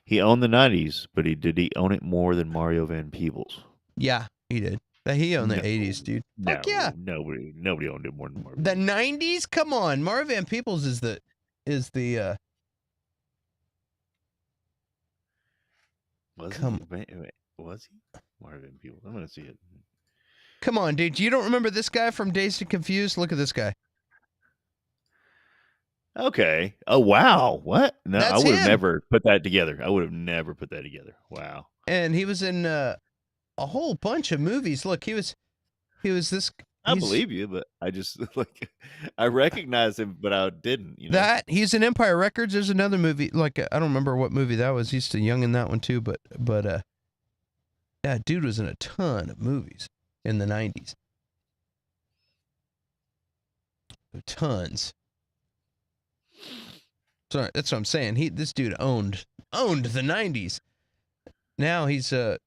He owned the 90s, but did he own it more than Mario Van Peebles? Yeah, he did. He owned the 80s, dude. Fuck yeah. Nobody owned it more than Mario. The 90s? Come on. Mario Van Peebles is the Was he? Was he? Mario Van Peebles. I'm gonna see it. Come on, dude. You don't remember this guy from Dazed and Confused? Look at this guy. Okay. Oh wow. What? No, That's I would have him. never put that together. Wow. And he was in a whole bunch of movies. Look, he was this. I believe you, but I just I recognize him, but I didn't. He's in Empire Records. There's another movie. Like I don't remember what movie that was. He's still young in that one too. But yeah, dude was in a ton of movies in the 90s. Tons. Sorry, that's what I'm saying. This dude owned the 90s. Now he's like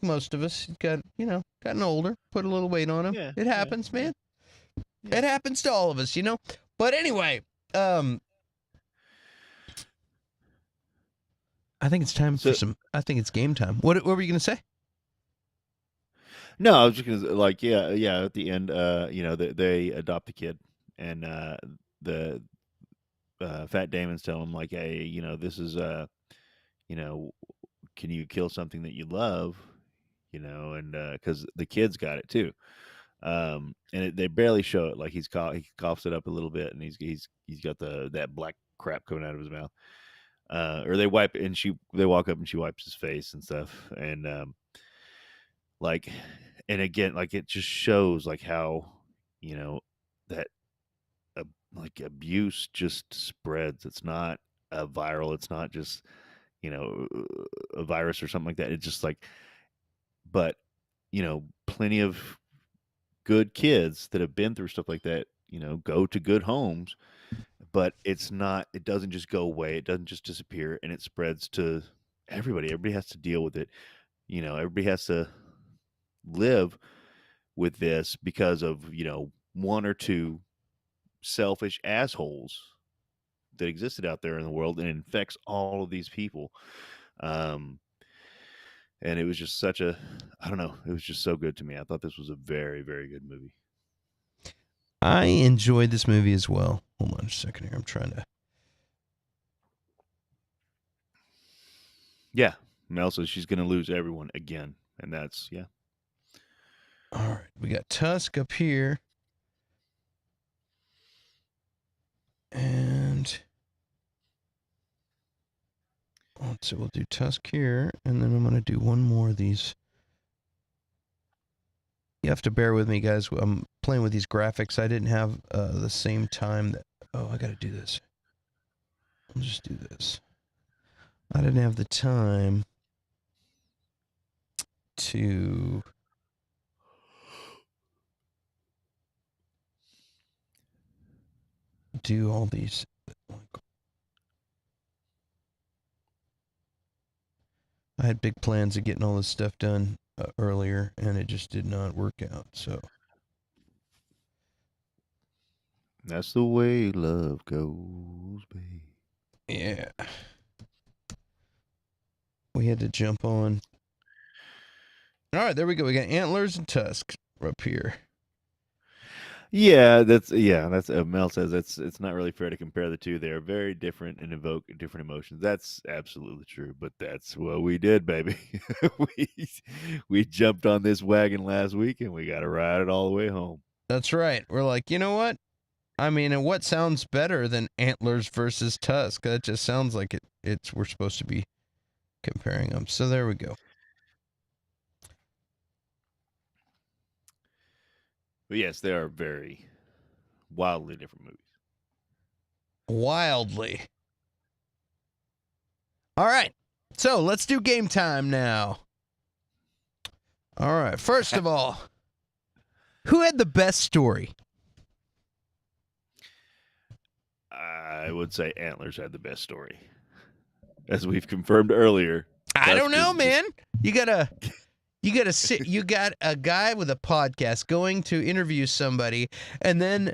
most of us. He's got gotten older, put a little weight on him. Yeah, it happens, man. Yeah. It happens to all of us, But anyway, I think it's time for some. I think it's game time. What were you gonna say? No, I was just gonna yeah. At the end, they adopt a kid, and the Fat Damon's telling him like, hey, this is can you kill something that you love, and because the kid's got it too, and they barely show it. Like he coughs it up a little bit, and he's got that black crap coming out of his mouth. Or they wipe and they walk up and she wipes his face and stuff, and and again, like it just shows like how that like abuse just spreads. It's not viral. It's not just a virus or something like that. It's just like, but plenty of good kids that have been through stuff like that, go to good homes, but it doesn't just go away. It doesn't just disappear, and it spreads to everybody. Everybody has to deal with it. Everybody has to live with this because of, one or two selfish assholes that existed out there in the world, and it infects all of these people. And it was just I don't know, it was just so good to me. I thought this was a very, very good movie. I enjoyed this movie as well. Hold on a second here. I'm trying to. Yeah. Mel says she's going to lose everyone again. And that's, yeah. All right. We got Tusk up here. And so we'll do Tusk here. And then I'm going to do one more of these. You have to bear with me, guys. I'm playing with these graphics. I didn't have the same time that... Oh, I got to do this. I'll just do this. I didn't have the time to... do all these... I had big plans of getting all this stuff done earlier, and it just did not work out, so... That's the way love goes, babe. Yeah. We had to jump on. All right, there we go. We got Antlers and Tusk up here. That's Mel says it's not really fair to compare the two. They're very different and evoke different emotions. That's absolutely true, but that's what we did, baby. we we jumped on this wagon last week and we got to ride it all the way home. That's right. We're like, you know what? I mean, and what sounds better than Antlers versus Tusk? That just sounds like it's we're supposed to be comparing them. So there we go. But yes, they are very wildly different movies. Wildly. All right. So let's do game time now. All right. First of all, who had the best story? I would say Antlers had the best story, as we've confirmed earlier. I don't know, man. You gotta sit. You got a guy with a podcast going to interview somebody, and then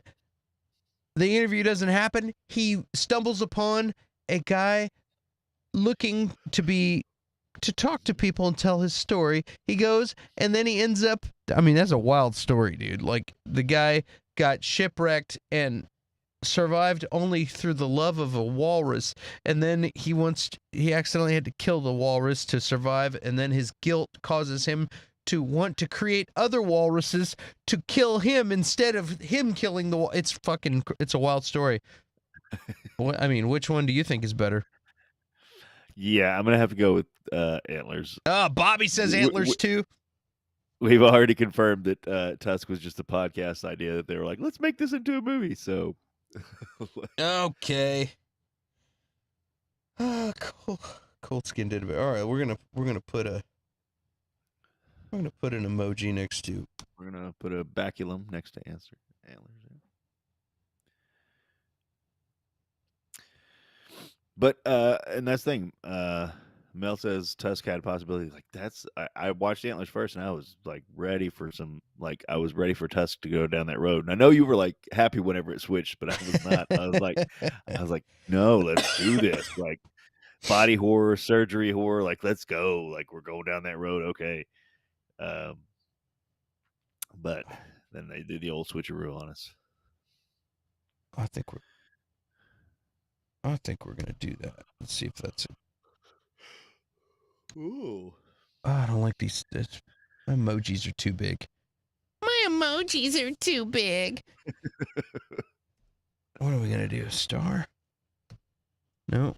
the interview doesn't happen. He stumbles upon a guy looking to talk to people and tell his story. He goes, and then he ends up. I mean, that's a wild story, dude. Like, the guy got shipwrecked and survived only through the love of a walrus, and then he accidentally had to kill the walrus to survive, and then his guilt causes him to want to create other walruses to kill him instead of him killing the it's a wild story. I mean, which one do you think is better? Yeah, I'm gonna have to go with Antlers. Bobby says Antlers too. We've already confirmed that Tusk was just a podcast idea that they were like, let's make this into a movie. So okay. Cool. Cold Skin did it. All right, we're gonna put an emoji next to. We're gonna put a baculum next to Antlers. But and that's the thing. Mel says Tusk had possibility. Like, I watched Antlers first, and I was like ready for I was ready for Tusk to go down that road. And I know you were like happy whenever it switched, but I was not. I was like, no, let's do this. Like, body horror, surgery horror. Like, let's go. Like, we're going down that road. Okay. But then they did the old switcheroo on us. I think we're gonna do that. Let's see if that's it. Ooh. Oh, I don't like these. My emojis are too big. My emojis are too big. What are we gonna do? Star? No.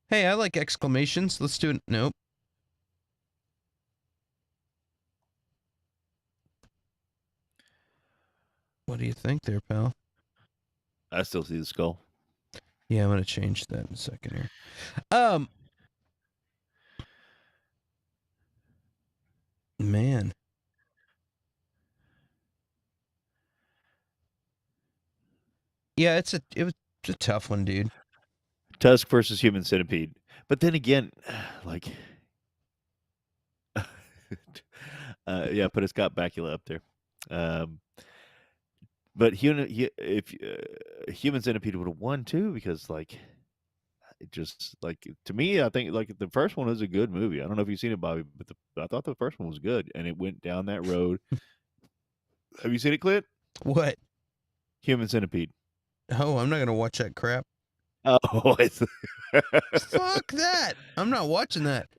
Hey, I like exclamations. Let's do it. Nope. What do you think there, pal? I still see the skull. Yeah, I'm gonna change that in a second here. Man. Yeah, it was a tough one, dude. Tusk versus Human Centipede. But then again, like, yeah, put a Scott Bakula up there. But Human Centipede would have won too, because like, it just, like, to me, I think like the first one was a good movie. I don't know if you've seen it, Bobby, but I thought the first one was good, and it went down that road. Have you seen it, Clint? What? Human Centipede. Oh, I'm not gonna watch that crap. Oh, it's Fuck that! I'm not watching that.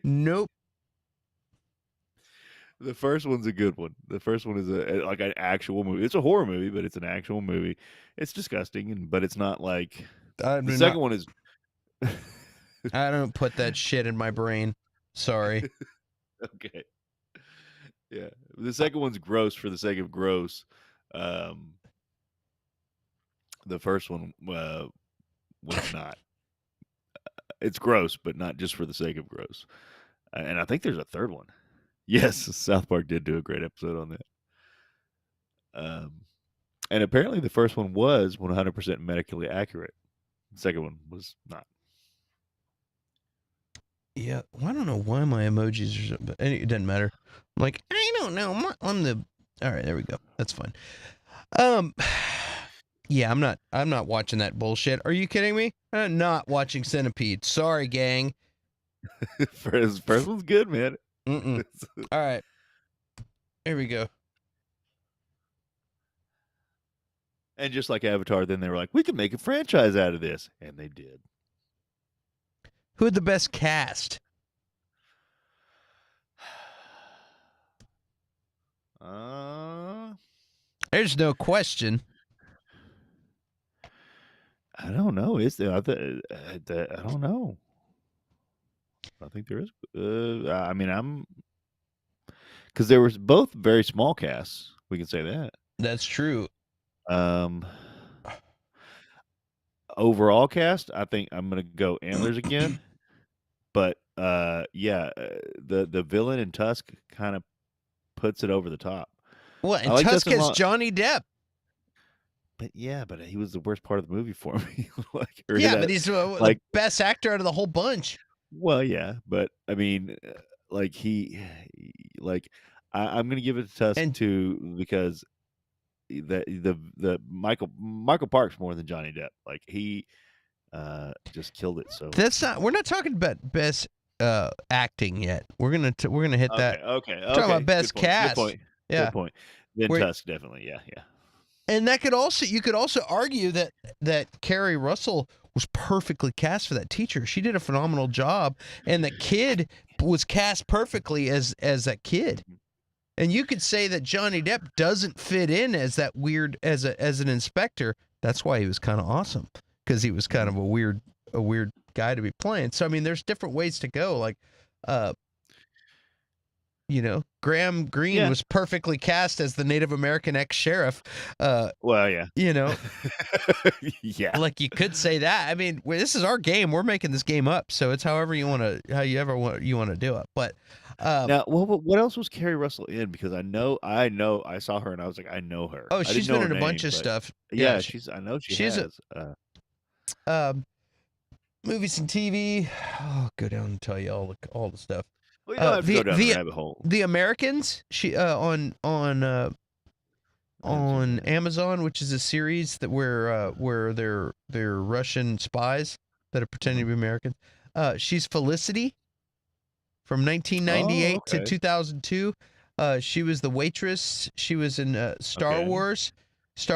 Nope. The first one's a good one. The first one is like an actual movie. It's a horror movie, but it's an actual movie. It's disgusting, but it's not like the second one is. I don't put that shit in my brain. Sorry. Okay. Yeah, the second one's gross for the sake of gross. The first one was not. It's gross, but not just for the sake of gross. And I think there's a third one. Yes, South Park did do a great episode on that. And apparently the first one was 100% medically accurate. The second one was not. Yeah, well, I don't know why my emojis are, but it doesn't matter. I'm like, I don't know. I'm the. All right, there we go. That's fine. Yeah, I'm not watching that bullshit. Are you kidding me? I'm not watching Centipede. Sorry, gang. First one's good, man. All right. Here we go. And just like Avatar, then they were like, we can make a franchise out of this. And they did. Who had the best cast? There's no question. I don't know. Is there? I don't know. I think there is. I mean, I'm because there was both very small casts. We can say that. That's true. Overall cast, I think I'm gonna go Antlers again. But yeah, the villain in Tusk kind of puts it over the top. What? And I like Tusk Dustin has Long- Johnny Depp. But yeah, but he was the worst part of the movie for me. Like, or Yeah, that- but he's like, the best actor out of the whole bunch. well, yeah, but I mean, like I'm gonna give it to Tusk And- too because the Michael Parks more than Johnny Depp. Like he just killed it. So That's not. We're not talking about best acting yet. We're gonna hit that. Okay. Talking about best cast. Good point. Yeah. Good point. Then Wait. Tusk definitely. Yeah. And that could also, you could also argue that Carrie Russell was perfectly cast for that teacher. She did a phenomenal job, and the kid was cast perfectly as that kid. And you could say that Johnny Depp doesn't fit in as that weird as an inspector. That's why he was kind of awesome, because he was kind of a weird guy to be playing. So I mean, there's different ways to go. Like, Graham Greene was perfectly cast as the Native American ex-sheriff. Well, yeah. Yeah. Like you could say that. I mean, this is our game. We're making this game up, so it's however you want to do it. But now, what else was Carrie Russell in? Because I know I saw her and I was like, I know her. Oh, she's been in a bunch of stuff. Yeah, I know she has. Movies and TV. I'll go down and tell you all the stuff. Well, you don't have to go down the rabbit hole. The Americans. She on Amazon, which is a series that where they're Russian spies that are pretending to be Americans. She's Felicity from 1998 to 2002. She was the waitress. She was in Star Wars. She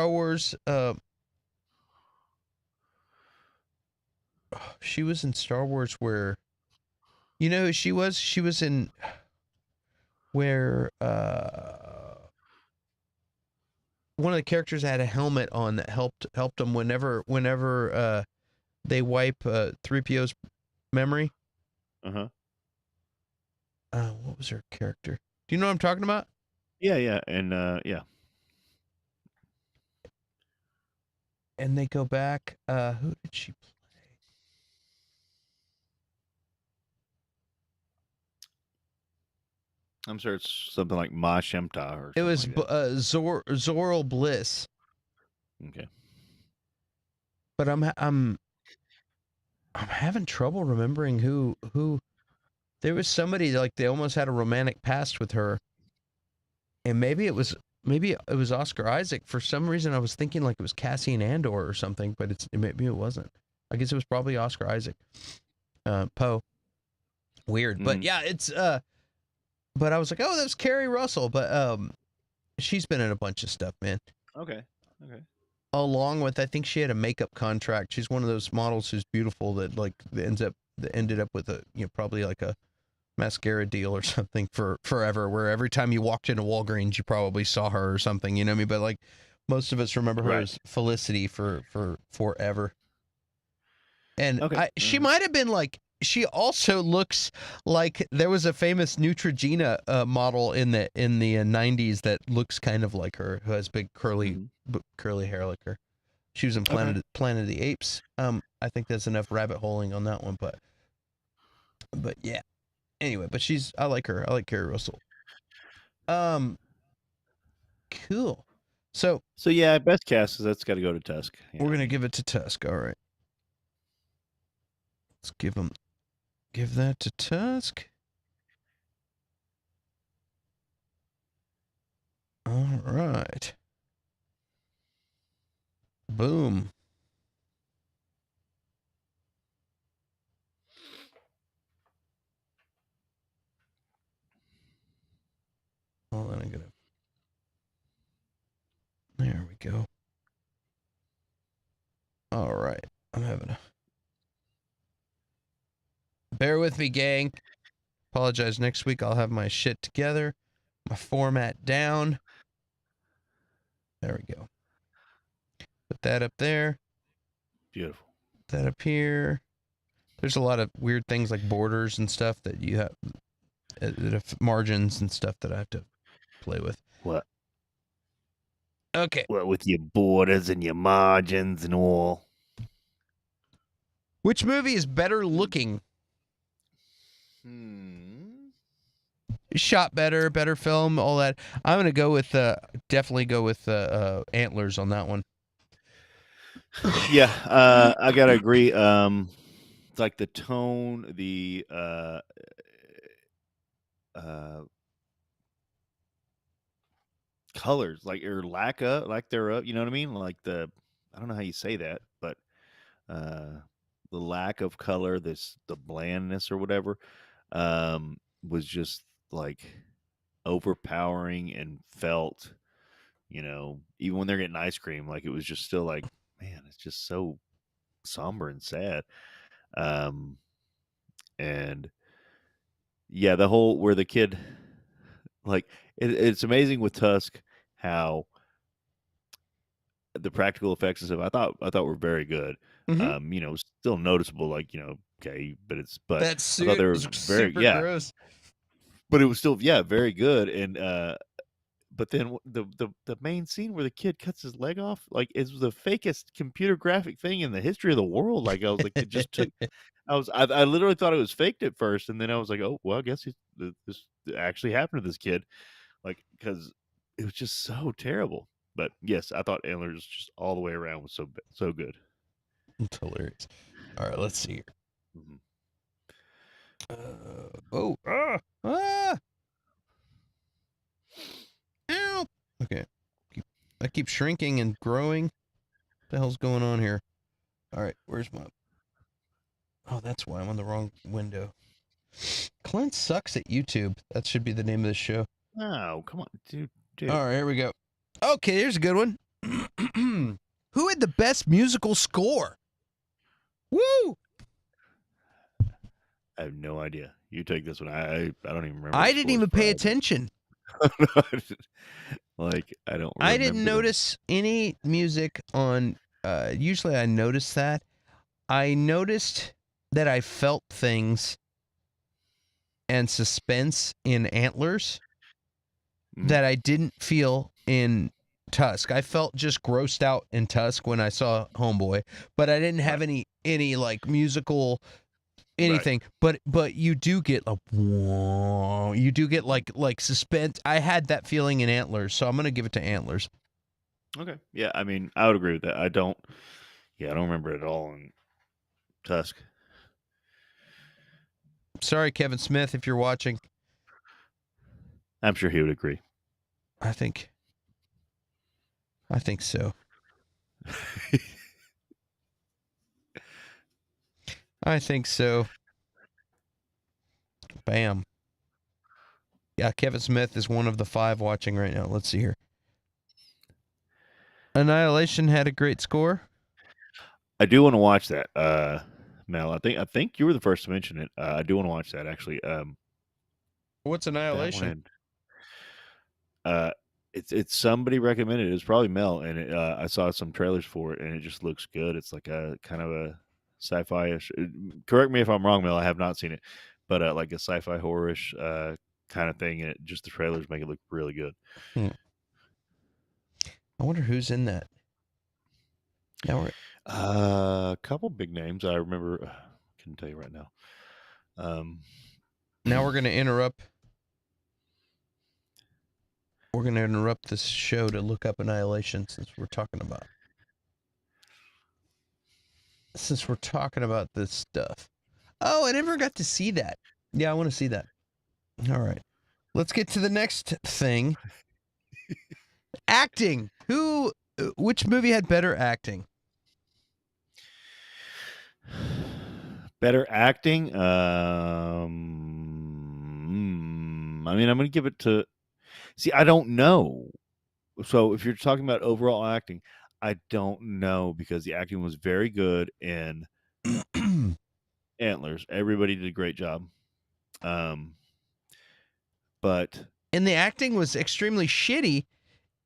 was in Star Wars where, you know who she was? She was in where one of the characters had a helmet on that helped them whenever they wipe 3PO's memory. Uh-huh. What was her character? Do you know what I'm talking about? Yeah, and yeah. And they go back. Who did she play? I'm sure it's something like Ma Shemta or something. It was like that. Zoral Bliss. Okay. But I'm having trouble remembering who. There was somebody like they almost had a romantic past with her, and maybe it was Oscar Isaac. For some reason, I was thinking like it was Cassian Andor or something, but maybe it wasn't. I guess it was probably Oscar Isaac. Poe. Weird, but yeah, it's But I was like, oh, that's Carrie Russell. But she's been in a bunch of stuff, man. Okay. Along with, I think she had a makeup contract. She's one of those models who's beautiful that ended up with probably like a mascara deal or something for forever, where every time you walked into Walgreens, you probably saw her or something, you know what I mean? But like most of us remember her as Felicity for forever. And she might have been like, she also looks like there was a famous Neutrogena model in the 90s that looks kind of like her, who has big curly hair like her. She was in Planet of the Apes. I think there's enough rabbit holing on that one, but yeah. Anyway, but I like her. I like Carrie Russell. Cool. So yeah, best cast is that's got to go to Tusk. We're gonna give it to Tusk. All right. Let's give that to Tusk. All right. Boom. Well, then I'm gonna we go. All right. I'm having a. Bear with me, gang. Apologize. Next week I'll have my shit together, my format down. There we go. Put that up there. Beautiful. Put that up here. There's a lot of weird things like borders and stuff that you have, margins and stuff that I have to play with. What? Okay. What with your borders and your margins and all? Which movie is better looking? Shot better, better film, all that. I'm gonna go with definitely go with Antlers on that one. Yeah, I gotta agree. It's like the tone, the colors, like or lack thereof. You know what I mean? Like I don't know how you say that, but the lack of color, the blandness or whatever, was just like overpowering and felt. Even when they're getting ice cream, like it was just still like, man, it's just so somber and sad. And yeah, the whole where the kid, like it's amazing with Tusk how the practical effects and stuff I thought were very good. Still noticeable, like okay, but That I thought suit they were was very super gross. but it was still very good. And but then the main scene where the kid cuts his leg off, like it was the fakest computer graphic thing in the history of the world. Like I was like, it just took. I literally thought it was faked at first, and then I was like, oh well, I guess this actually happened to this kid, like because it was just so terrible. But yes, I thought Antlers just all the way around was so good. It's hilarious. All right, let's see here. Mhm. Ow. Okay. I keep shrinking and growing. What the hell's going on here? All right, where's my... Oh, that's why I'm on the wrong window. Clint sucks at YouTube. That should be the name of the show. Oh, come on, dude. All right, here we go. Okay, here's a good one. Who had the best musical score? Woo! I have no idea. You take this one. I don't even remember. I didn't even pay attention. Like I don't. I didn't notice any music on. Usually, I notice that. I noticed that I felt things and suspense in Antlers that I didn't feel in Tusk. I felt just grossed out in Tusk when I saw Homeboy, but I didn't have any like musical anything. But you do get like whoa, you do get like suspense. I had that feeling in Antlers, so I'm gonna give it to Antlers. Okay. Yeah, I mean, I would agree with that. I don't remember it at all in Tusk. Sorry, Kevin Smith, if you're watching. I'm sure he would agree. I think so. I think so. Bam. Yeah, Kevin Smith is one of the 5 watching right now. Let's see here. Annihilation had a great score. I do want to watch that, Mel. I think you were the first to mention it. I do want to watch that actually. What's Annihilation? It's somebody recommended it. It was probably Mel, and I saw some trailers for it, and it just looks good. It's like a kind of a sci-fi-ish. Correct me if I'm wrong, Mel. I have not seen it, but like a sci-fi horror-ish kind of thing. And just the trailers make it look really good. I wonder who's in that. Now we're a couple big names. I remember. I couldn't tell you right now. Now we're going to interrupt. We're going to interrupt this show to look up Annihilation since we're talking about this stuff. Oh, I never got to see that. Yeah, I want to see that. All right. Let's get to the next thing. Acting. Which movie had better acting? Better acting? I mean, I'm going to give it to... See, I don't know. So if you're talking about overall acting, I don't know because the acting was very good in Antlers. Everybody did a great job. But And the acting was extremely shitty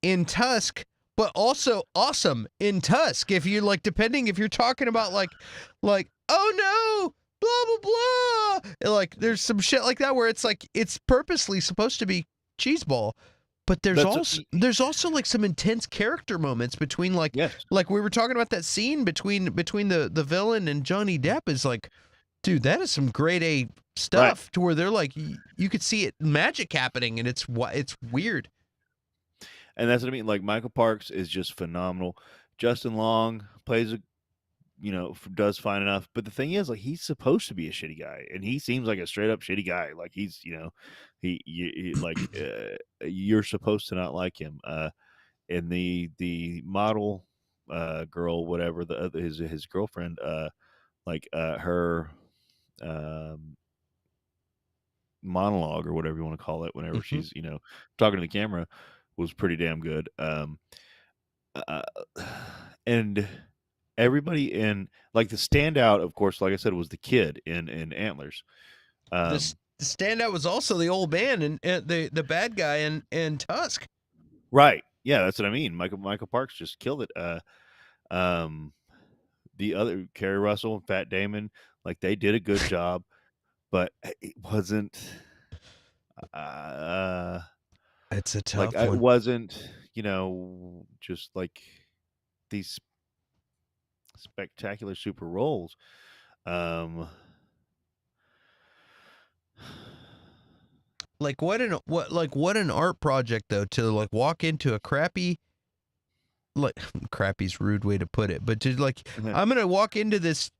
in Tusk, but also awesome in Tusk. If you like, depending if you're talking about like, oh no, blah blah blah. Like there's some shit like that where it's like it's purposely supposed to be cheeseball, but there's also like some intense character moments between yes, like we were talking about that scene between the villain and Johnny Depp is like, dude, that is some grade A stuff right. to where they're like you could see it magic happening and it's weird. And that's what I mean. Like Michael Parks is just phenomenal. Justin Long plays does fine enough. But the thing is, like, he's supposed to be a shitty guy, and he seems like a straight up shitty guy. Like he's, you're supposed to not like him. And the model girl, whatever the other his girlfriend, her monologue or whatever you want to call it, whenever she's talking to the camera, was pretty damn good. Uh, and everybody in like the standout, of course, like I said, was the kid in Antlers. The standout was also the old man and the bad guy in Tusk. Right. Yeah, that's what I mean. Michael Parks just killed it. The other Kerry Russell and Fat Damon, like they did a good job, but it wasn't. It's a tough Like one. it wasn't, just like these spectacular super roles. Like what an art project though to like walk into a crappy's rude way to put it, but to like I'm gonna walk into this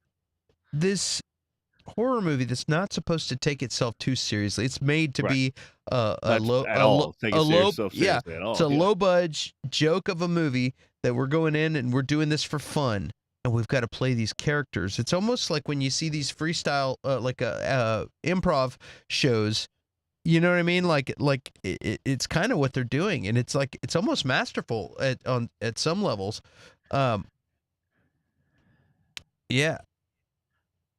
horror movie that's not supposed to take itself too seriously. It's made to be a low budge joke of a movie that we're going in and we're doing this for fun and we've got to play these characters. It's almost like when you see these freestyle improv shows. You know what I mean? It's kind of what they're doing, and it's like it's almost masterful at some levels. Yeah.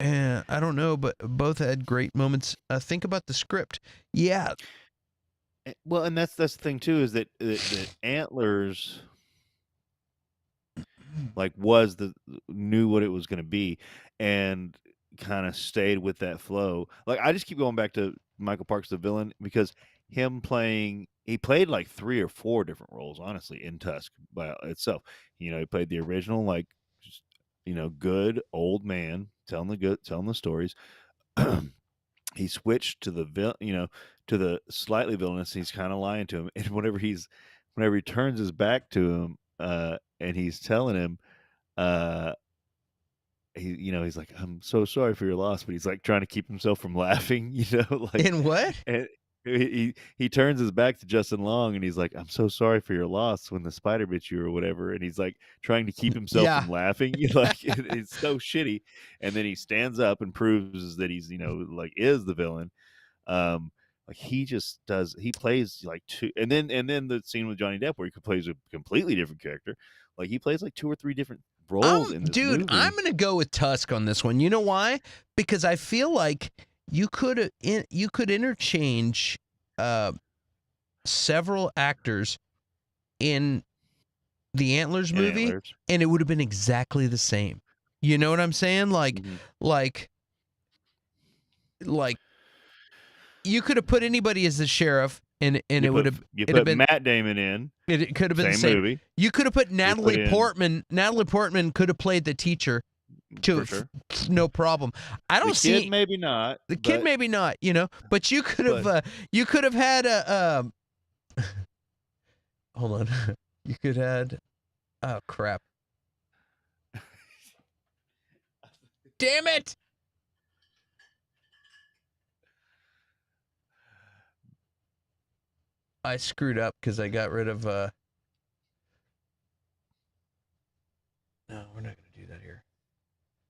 And I don't know, but both had great moments. Think about the script. Yeah. Well, and that's the thing too, is that Antlers like knew what it was going to be, and kind of stayed with that flow. Like I just keep going back to Michael Parks the villain because he played like 3 or 4 different roles, honestly, in Tusk by itself. He played the original, like just good old man telling the stories. He switched to to the slightly villainous. He's kind of lying to him, and whenever he turns his back to him, and he's telling him, he's like, "I'm so sorry for your loss," but he's like trying to keep himself from laughing, like. In what? And he turns his back to Justin Long, and he's like, "I'm so sorry for your loss when the spider bit you," or whatever, and he's like trying to keep himself from laughing. Like it's so shitty. And then he stands up and proves that he's is the villain. Like he just does. He plays like 2, and then the scene with Johnny Depp where he plays a completely different character. Like he plays like 2 or 3 different roles in this movie. I'm gonna go with Tusk on this one. You know why? Because I feel like you could interchange several actors in the Antlers movie, and it would have been exactly the same. You know what I'm saying? Like you could have put anybody as the sheriff, and it would have been Matt Damon in. It could have been the same movie. You could have put Natalie Portman. Natalie Portman could have played the teacher. No problem. I don't see. The kid maybe not. The kid maybe not. But you could have had a. Hold on. You could have had. Oh crap! Damn it! I screwed up because I got rid of. No, we're not going to do that here.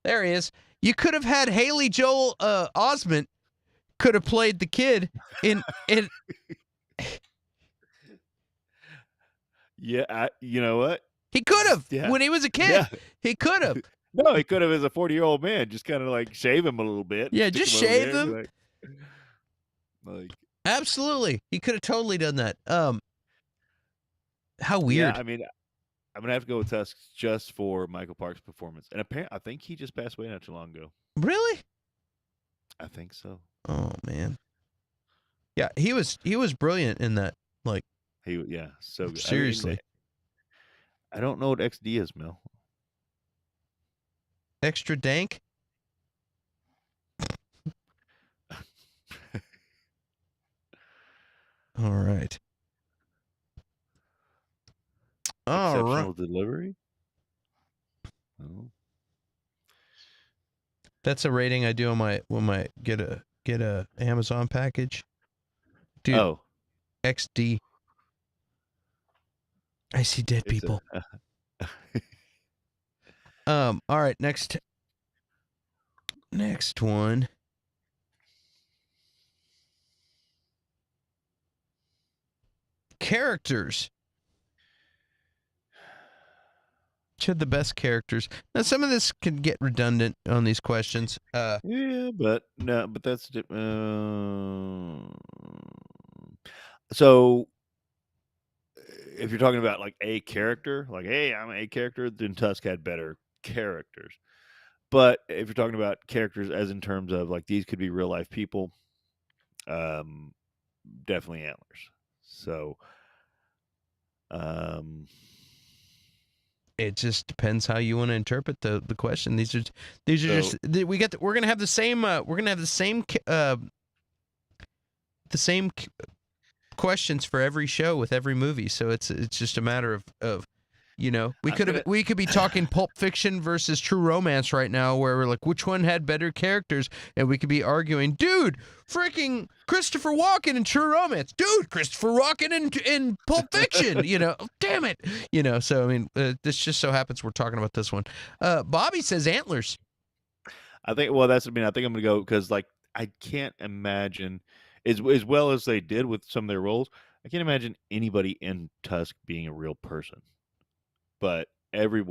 There he is. You could have had Haley Joel Osment could have played the kid in. Yeah, you know what? He could have Yeah. when he was a kid. Yeah. He could have. No, he could have as a 40-year-old man, just kind of like shave him a little bit, Yeah, stick just him over shave there, and him. be like, Absolutely, he could have totally done that. How yeah. weird. I mean, I'm gonna have to go with Tusk just for Michael Park's performance, and apparently, I think he just passed away not too long ago. Really? I think so. Oh man. Yeah, he was brilliant in that. Like Yeah, so good. seriously, I don't know what XD is, Mel. extra dank. All right. All right. Exceptional delivery. Oh. That's a rating I do on my when I get a Amazon package. Dude, Oh, XD. I see dead it's people. All right, next one. Characters. Which had the best characters? Now some of this can get redundant on these questions. yeah, but no, but that's so. If you're talking about like a character, like hey, I'm a character, then Tusk had better characters. But if you're talking about characters as in terms of like these could be real life people, definitely Antlers. So, it just depends how you want to interpret the question. These are just we're gonna have the same questions for every show with every movie. So it's just a matter of we could be talking Pulp Fiction versus True Romance right now, where we're like, which one had better characters, and we could be arguing, dude, freaking Christopher Walken in True Romance, dude, Christopher Walken in Pulp Fiction, damn it, So I mean, this just so happens we're talking about this one. Bobby says Antlers. I think. Well, I think I'm gonna go because like I can't imagine as well as they did with some of their roles. I can't imagine anybody in Tusk being a real person. But every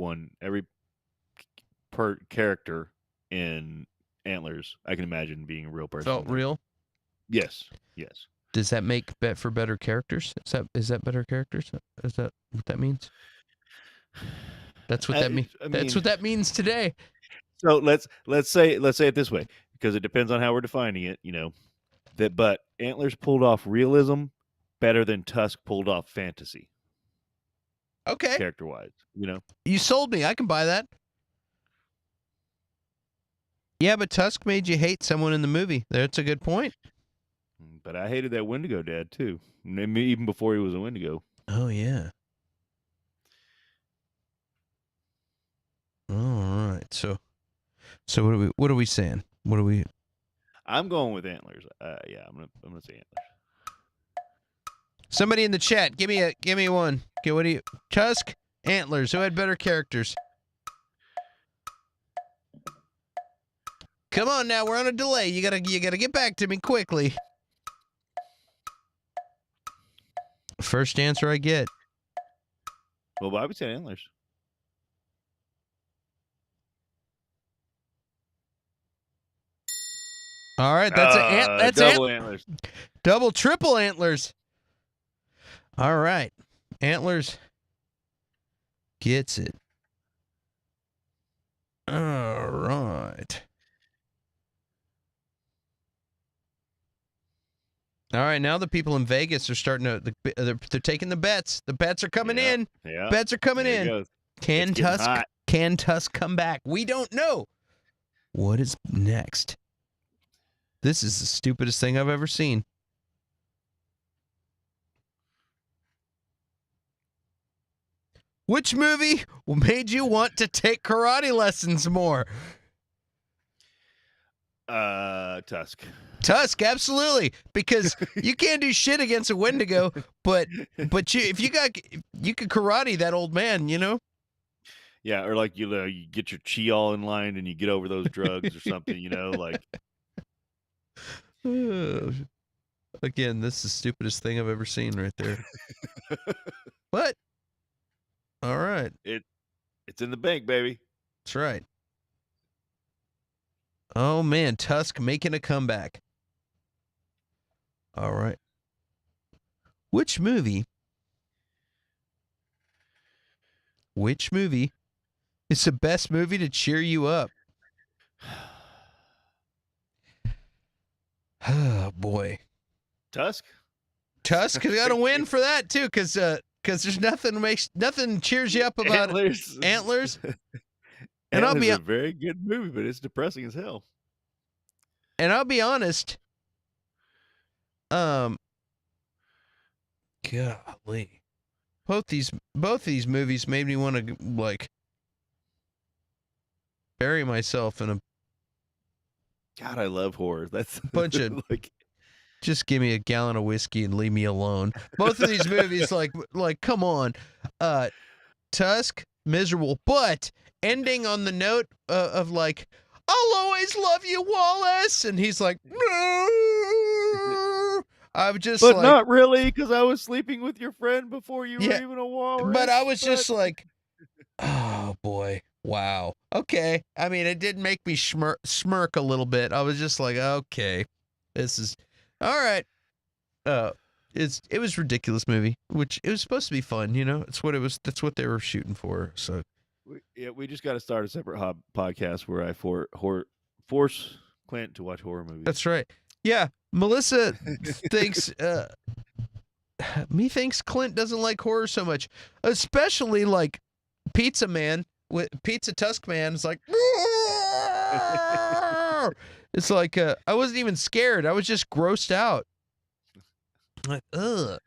character in Antlers, I can imagine being a real person. Felt real. Yes. Does that make for better characters? Is that better characters? Is that what that means? That's what that means. That's what that means today. So let's say it this way, because it depends on how we're defining it. But Antlers pulled off realism better than Tusk pulled off fantasy. Okay. Character wise, You sold me. I can buy that. Yeah, but Tusk made you hate someone in the movie. That's a good point. But I hated that Wendigo dad too, even before he was a Wendigo. Oh yeah. All right. So what are we saying? What are we? I'm going with Antlers. Yeah, I'm gonna say Antlers. Somebody in the chat, give me one. Okay, what do you? Tusk, Antlers. Who had better characters? Come on now, we're on a delay. You gotta get back to me quickly. First answer I get. Well, I would say Antlers. All right, that's double Antlers. Double, triple Antlers. All right, Antlers gets it. All right. All right, now the people in Vegas are starting to they're taking the bets. The bets are coming in. Yeah. Bets are coming in. Can Tusk come back? We don't know. What is next? This is the stupidest thing I've ever seen. Which movie made you want to take karate lessons more? Tusk. Tusk, absolutely, because you can't do shit against a Wendigo, but you could karate that old man, Yeah, or like you get your chi all in line and you get over those drugs or something, like. Again, this is the stupidest thing I've ever seen right there. But All right. It's in the bank, baby. That's right. Oh man, Tusk making a comeback. All right. Which movie is the best movie to cheer you up? Oh boy. Tusk. Tusk got to win for that too, because there's nothing cheers you up about Antlers. Antlers. And Antlers is a very good movie, but it's depressing as hell. And I'll be honest. Golly. Both these movies made me want to like bury myself in a God, I love horror. That's bunch of like, just give me a gallon of whiskey and leave me alone. Both of these movies, like come on. Tusk, miserable, but ending on the note of like, I'll always love you, Wallace, and he's like, no. I'm just but like, not really, because I was sleeping with your friend before you were even a walrus. But I was just like, oh boy, wow, okay. I mean, it did make me smirk a little bit. I was just like, okay, this is all right. It was a ridiculous movie, which it was supposed to be fun. You know, it's what it was. That's what they were shooting for. So we just got to start a separate podcast where I force Clint to watch horror movies. That's right. Yeah, Melissa thinks Clint doesn't like horror so much, especially like Pizza Man with Pizza Tusk Man. It's like it's like I wasn't even scared. I was just grossed out. Like ugh.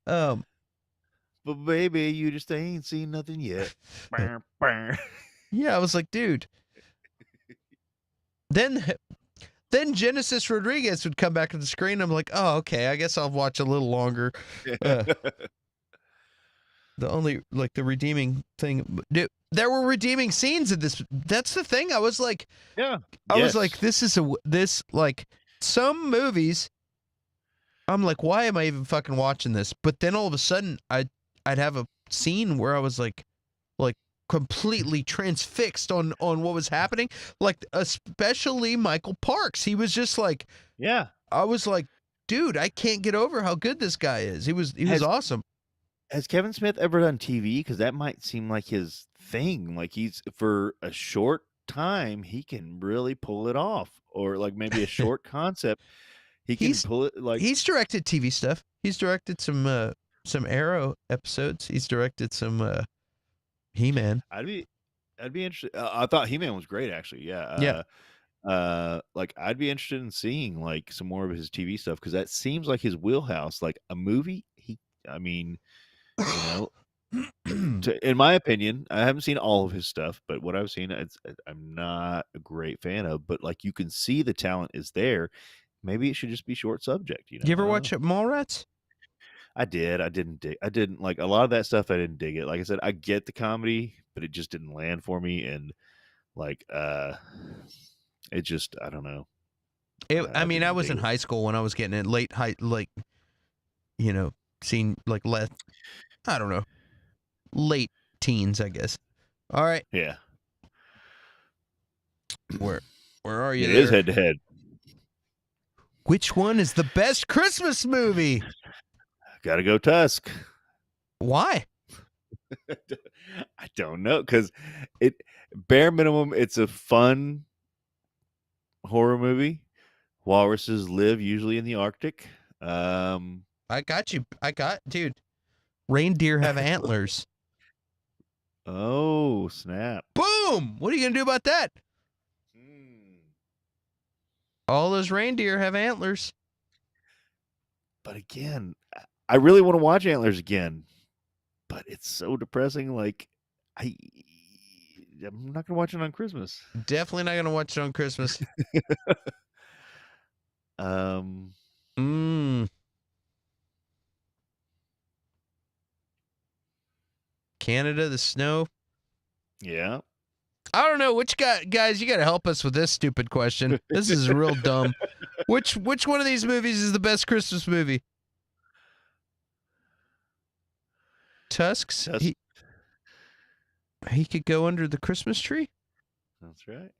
But baby, you just ain't seen nothing yet. Yeah, I was like, dude. Then Genesis Rodriguez would come back to the screen. I'm like, oh, okay. I guess I'll watch a little longer. The only like the redeeming thing, dude, there were redeeming scenes in this. That's the thing. I was like, yeah, I was like, this like some movies. I'm like, why am I even fucking watching this? But then all of a sudden, I'd have a scene where I was like completely transfixed on what was happening. Like especially Michael Parks. He was just like, yeah. I was like, dude, I can't get over how good this guy is. He was awesome. Has Kevin Smith ever done TV? Because that might seem like his thing. Like he's for a short time, he can really pull it off, or like maybe a short concept. He can pull it like he's directed TV stuff. He's directed some Arrow episodes. He's directed some He-Man. I'd be interested. I thought He-Man was great, actually. Yeah. Like I'd be interested in seeing like some more of his TV stuff because that seems like his wheelhouse. Like a movie, in my opinion, I haven't seen all of his stuff, but what I've seen, I'm not a great fan of. But like you can see the talent is there. Maybe it should just be short subject. You ever watch Mallrats? I did. I didn't like a lot of that stuff. I didn't dig it. Like I said, I get the comedy, but it just didn't land for me. And like, it just, I don't know. I mean, I was in high school when I was getting it late seeing like I don't know, late teens, I guess. All right. Yeah. Where are you? It is head to head. Which one is the best Christmas movie? Gotta go Tusk. Why? I don't know, because bare minimum, it's a fun horror movie. Walruses live usually in the Arctic. I got you. Dude. Reindeer have antlers. Oh, snap. Boom! What are you gonna do about that? All those reindeer have antlers. But again, I really want to watch Antlers again, but it's so depressing. Like, I'm not gonna watch it on Christmas. Definitely not gonna watch it on Christmas. Canada, the snow. Yeah. I don't know which guys. You got to help us with this stupid question. This is real dumb. Which one of these movies is the best Christmas movie? Tusk's. He could go under the Christmas tree. That's right.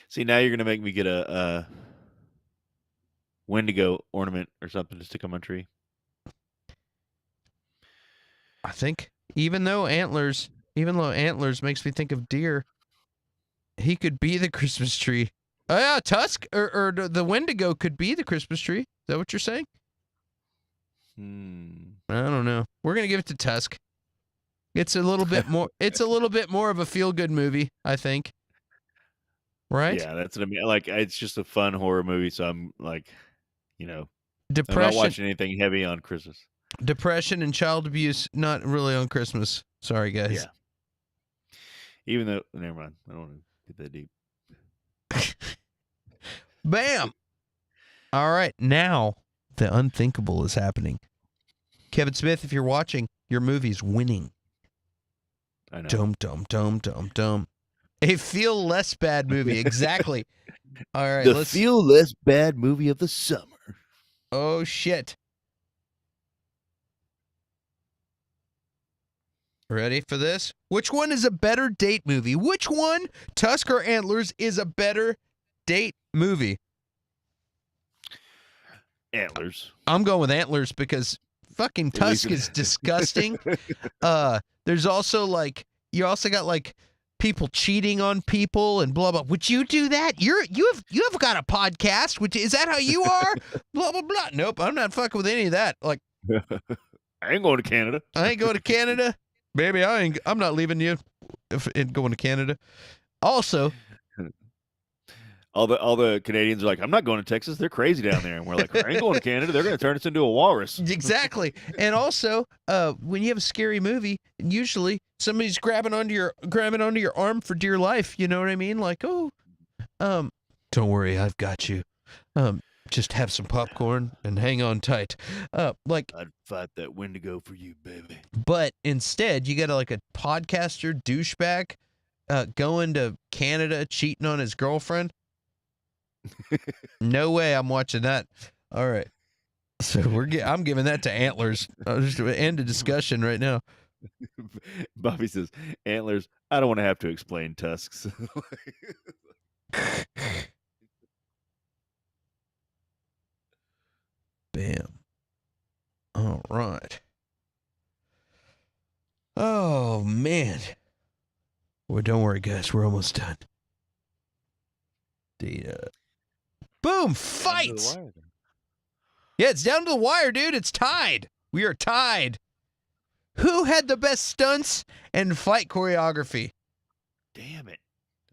See, now you're gonna make me get a Wendigo ornament or something to stick on my tree. I think even though antlers makes me think of deer, he could be the Christmas tree. Oh yeah, Tusk or the Wendigo could be the Christmas tree. Is that what you're saying? I don't know. We're gonna give it to Tusk. It's a little bit more. It's a little bit more of a feel-good movie, I think. Right? Yeah, that's what I mean. Like, it's just a fun horror movie, so I'm like, I'm not Depression, watching anything heavy on Christmas. depression, and child abuse not really on Christmas. Sorry, guys. Yeah. Even though, never mind. I don't want to get that deep. Bam. All right, now the unthinkable is happening. Kevin Smith, if you're watching, your movie's winning. I know. Dum dum dum dum dum. A feel less bad movie, exactly. All right, The feel less bad movie of the summer. Oh shit! Ready for this? Which one is a better date movie? Which one, Tusk or Antlers, is a better date movie? Antlers. I'm going with Antlers because fucking Tusk is disgusting. There's also you also got people cheating on people and blah blah. Would you do that? You have got a podcast. Is that how you are? Blah blah blah. Nope, I'm not fucking with any of that. Like, I ain't going to Canada. I ain't going to Canada, baby. I'm not leaving you. Going to Canada. Also, all the Canadians are like, I'm not going to Texas. They're crazy down there. And we're like, I ain't going to Canada. They're going to turn us into a walrus. Exactly. And also, when you have a scary movie, usually somebody's grabbing onto your arm for dear life. You know what I mean? Like, oh, don't worry, I've got you. Just have some popcorn and hang on tight. I'd fight that Wendigo for you, baby. But instead, you got a podcaster douchebag going to Canada cheating on his girlfriend. No way I'm watching that. All right. So I'm giving that to Antlers. I'll just end the discussion right now. Bobby says, Antlers, I don't want to have to explain tusks. Bam. All right. Oh, man. Well, don't worry, guys. We're almost done. Boom! Fight! Yeah, it's down to the wire, dude. It's tied. We are tied. Who had the best stunts and fight choreography? Damn it.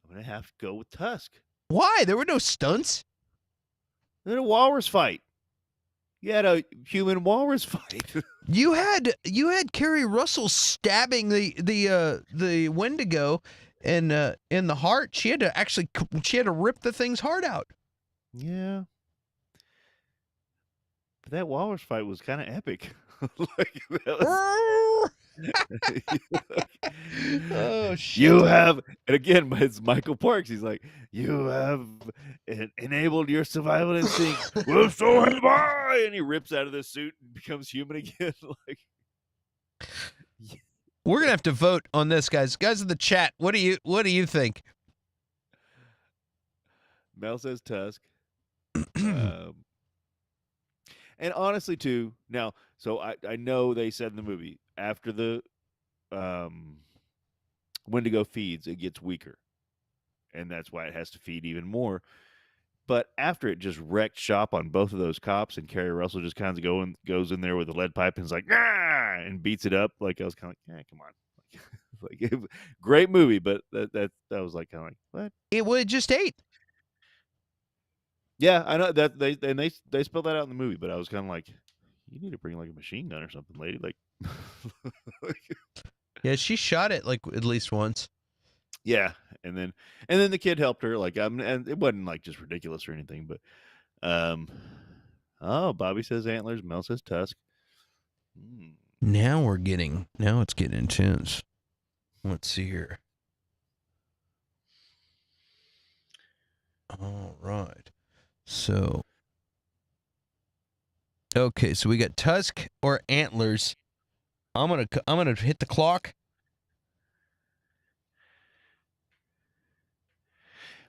I'm going to have to go with Tusk. Why? There were no stunts. Then a walrus fight. You had a human walrus fight. You had Kerry Russell stabbing the Wendigo in the heart. She had to rip the thing's heart out. Yeah. But that walrus fight was kind of epic. Oh shit. You have, and again, it's Michael Parks. He's like, you have enabled your survival instinct. Well, so have I. And he rips out of the suit and becomes human again. We're gonna have to vote on this, guys. Guys in the chat, what do you think? Mel says Tusk. And honestly, too, now, so I know they said in the movie, after the Wendigo feeds, it gets weaker. And that's why it has to feed even more. But after it just wrecked shop on both of those cops, and Kerry Russell just kind of goes in there with a lead pipe and is like, ah, and beats it up. Like, I was kind of like, come on. Great movie, but that was like kind of like, what? It would just ate. Yeah, I know that they spelled that out in the movie, but I was kind of like, you need to bring a machine gun or something, lady. Yeah, she shot it at least once. Yeah, and then the kid helped her. And it wasn't just ridiculous or anything, but oh, Bobby says Antlers, Mel says Tusk. Now it's getting intense. Let's see here. All right. So, okay, so we got Tusk or Antlers. I'm gonna hit the clock.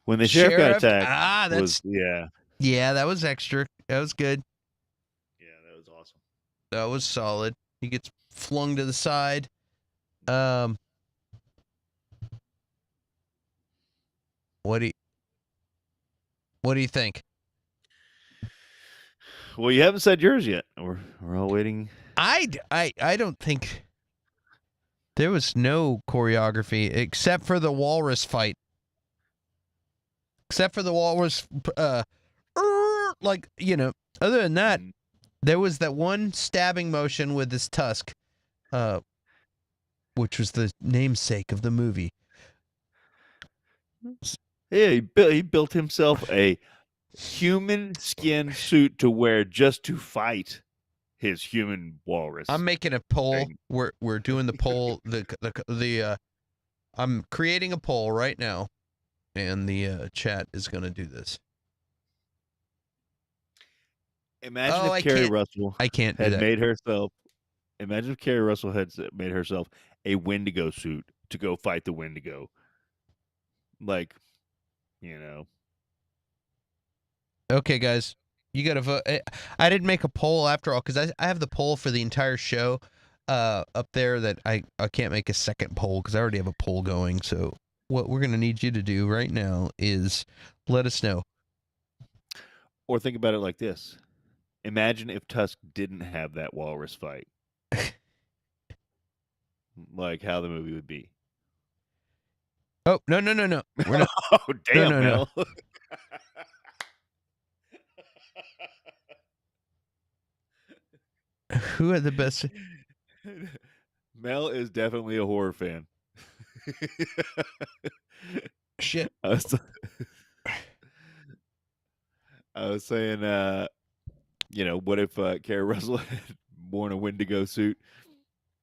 When the sheriff got Sheriff. attacked, That's yeah, that was extra. That was good. Yeah, that was awesome. That was solid. He gets flung to the side. What do you think? Well, you haven't said yours yet. We're all waiting. I don't think there was no choreography except for the walrus fight. Except for the walrus, like, you know, other than that, there was that one stabbing motion with this tusk, which was the namesake of the movie. Yeah, he built himself a human skin suit to wear just to fight his human walrus. I'm making a poll. We're doing the poll. I'm creating a poll right now, and the chat is going to do this. Imagine if Carrie Russell had made herself. Imagine if Carrie Russell had made herself a Wendigo suit to go fight the Wendigo. Like, you know. Okay, guys, you got to vote. I didn't make a poll after all because I have the poll for the entire show up there that I can't make a second poll because I already have a poll going. So what we're going to need you to do right now is let us know. Or think about it like this. Imagine if Tusk didn't have that walrus fight. Like how the movie would be. Oh, no. We're not. Oh, damn, Mel. No. Who had the best? Mel is definitely a horror fan. Shit. I was saying, you know, what if Carrie Russell had worn a Wendigo suit?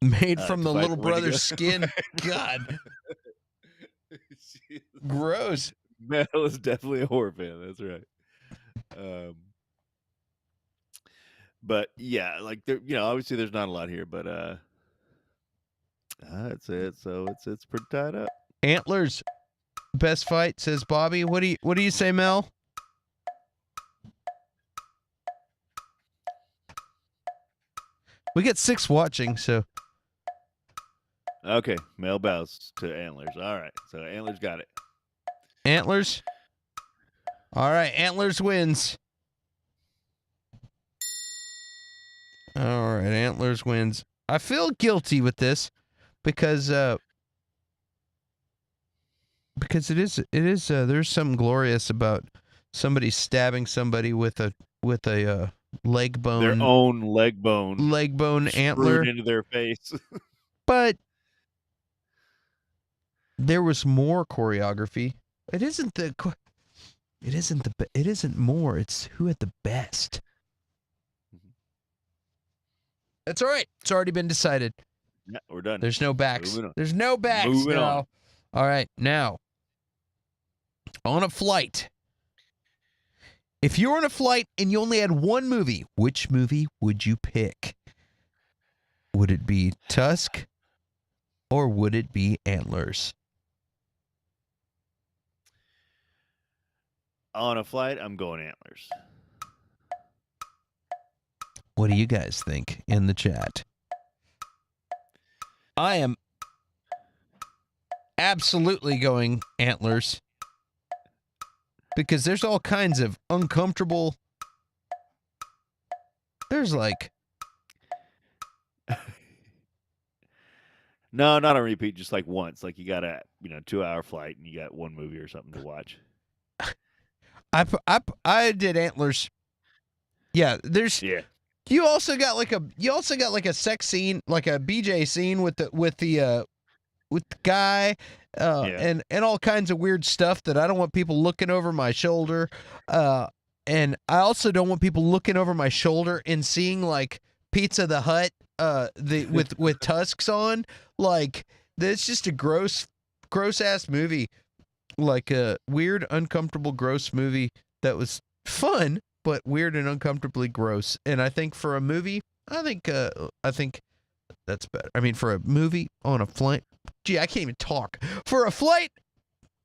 Made from the little brother's skin. God. Gross. Mel is definitely a horror fan. That's right. But yeah, like there, you know, obviously there's not a lot here, but that's it. So it's pretty tied up. Antlers, best fight, says Bobby. What do you say, Mel? We get 6 watching, so. Okay, Mel bows to Antlers. All right, so Antlers got it. Antlers. All right, Antlers wins. All right, Antlers wins. I feel guilty with this because it is there's something glorious about somebody stabbing somebody with a leg bone, their own leg bone antler into their face. But there was more choreography. It isn't more. It's who had the best. That's all right. It's already been decided. Yeah, we're done. There's no backs. There's no backs. Moving on. All right, now on a flight. If you were on a flight and you only had one movie, which movie would you pick? Would it be Tusk or would it be Antlers? On a flight, I'm going Antlers. What do you guys think in the chat? I am absolutely going Antlers because there's all kinds of uncomfortable. There's like. No, not a repeat, just like once. Like you got a 2-hour flight and you got one movie or something to watch. I did Antlers. Yeah, there's. Yeah. You also got like a sex scene, like a BJ scene with the guy, and all kinds of weird stuff that I don't want people looking over my shoulder, and I also don't want people looking over my shoulder and seeing like Pizza the Hut, with tusks on. Like that's just a gross ass movie, like a weird, uncomfortable, gross movie that was fun. But weird and uncomfortably gross. And I think for a movie, I think That's better. I mean, for a movie on a flight, gee, I can't even talk. For a flight,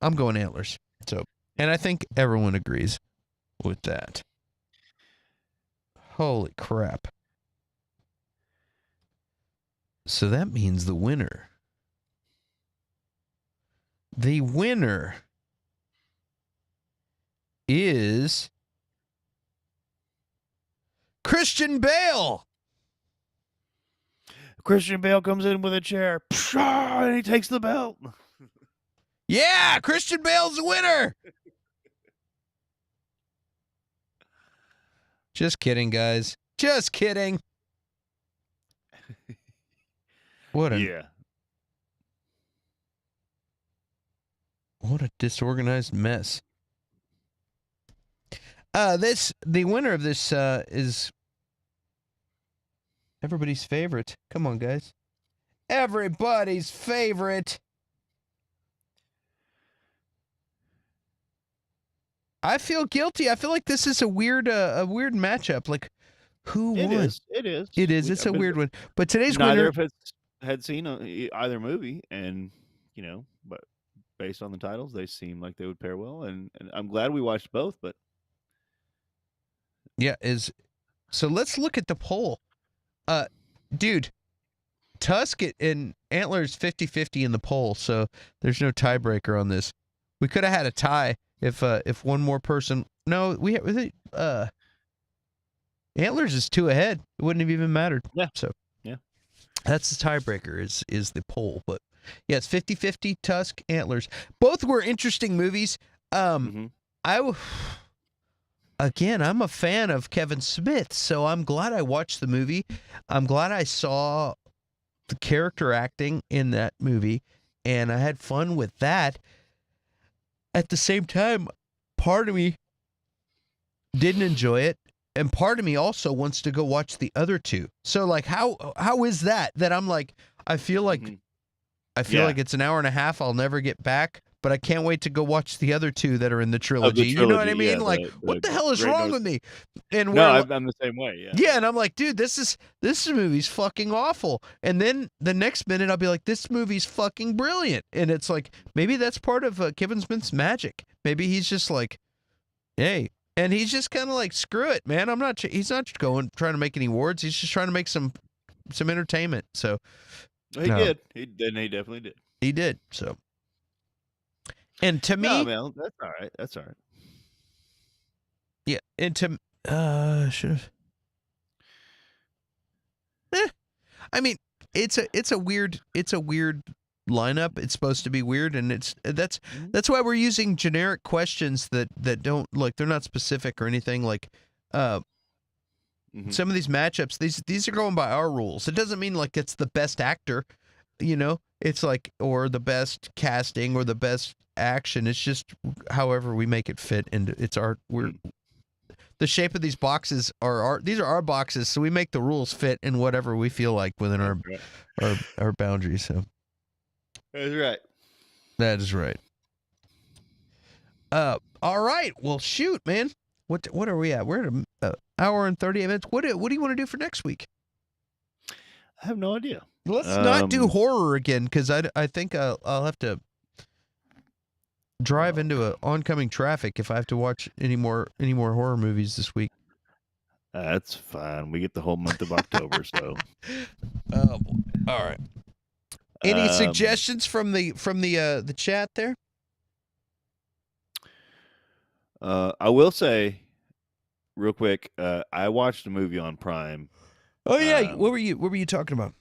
I'm going Antlers. So, and I think everyone agrees with that. Holy crap. So that means the winner. The winner is Christian Bale. Christian Bale comes in with a chair, and he takes the belt. Yeah, Christian Bale's the winner. Just kidding, guys. Just kidding. What a disorganized mess. The winner of this is everybody's favorite. Come on, guys. Everybody's favorite. I feel guilty. I feel like this is a weird matchup. Like, who won? It is. It's a weird one. But today's neither winner. of us had seen either movie, and but based on the titles, they seem like they would pair well, and I'm glad we watched both. But yeah, so let's look at the poll. Dude, Tusk and Antlers 50-50 in the poll, so there's no tiebreaker on this. We could have had a tie if one more person. No, Antlers is 2 ahead. It wouldn't have even mattered. Yeah. So yeah, that's the tiebreaker is the poll. But yeah, it's 50-50 Tusk, Antlers. Both were interesting movies. Again, I'm a fan of Kevin Smith, so I'm glad I watched the movie. I'm glad I saw the character acting in that movie, and I had fun with that. At the same time, part of me didn't enjoy it, and part of me also wants to go watch the other two. So, like, how is that I'm like, I feel like like it's an hour and a half I'll never get back, but I can't wait to go watch the other two that are in the trilogy. You know what I mean? Yeah, like, what the hell is wrong with me? And no, I'm the same way. Yeah. Yeah, and I'm like, dude, this movie's fucking awful. And then the next minute I'll be like, this movie's fucking brilliant. And it's like, maybe that's part of Kevin Smith's magic. Maybe he's just like, hey, and he's just kind of like, screw it, man. He's not trying to make any awards. He's just trying to make some entertainment. So he did. He definitely did. He did. So. And to me, man, that's all right. That's all right. Yeah, and to should have. I mean, it's a weird lineup. It's supposed to be weird, and that's why we're using generic questions that don't, like, they're not specific or anything. Like, some of these matchups, these are going by our rules. It doesn't mean like it's the best actor, It's like, or the best casting or the best action. It's just however we make it fit, and it's the shape of these boxes these are our boxes, so we make the rules fit in whatever we feel like within our boundaries. So that's right. That is right. All right. Well, shoot, man. What are we at? We're at an hour and 38 minutes. What do you want to do for next week? I have no idea. Let's not do horror again, because I think I'll have to drive into oncoming traffic if I have to watch any more horror movies this week. That's fine. We get the whole month of October, so. Oh boy. All right. Any suggestions from the chat there? I will say, real quick, I watched a movie on Prime. Oh yeah, what were you talking about?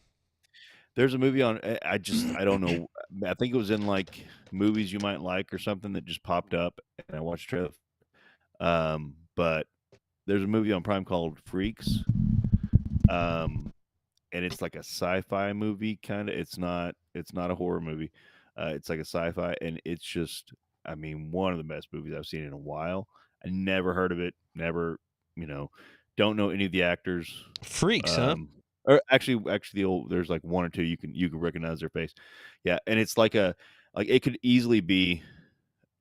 There's a movie on. I don't know. I think it was in like movies you might like or something that just popped up, and I watched the trailer. But there's a movie on Prime called Freaks. And it's like a sci-fi movie kind of. It's not a horror movie. It's like a sci-fi, and it's just, I mean, one of the best movies I've seen in a while. I never heard of it. Never, don't know any of the actors. Freaks, huh? Or actually, there's like one or two you can recognize their face. Yeah, and it's like it could easily be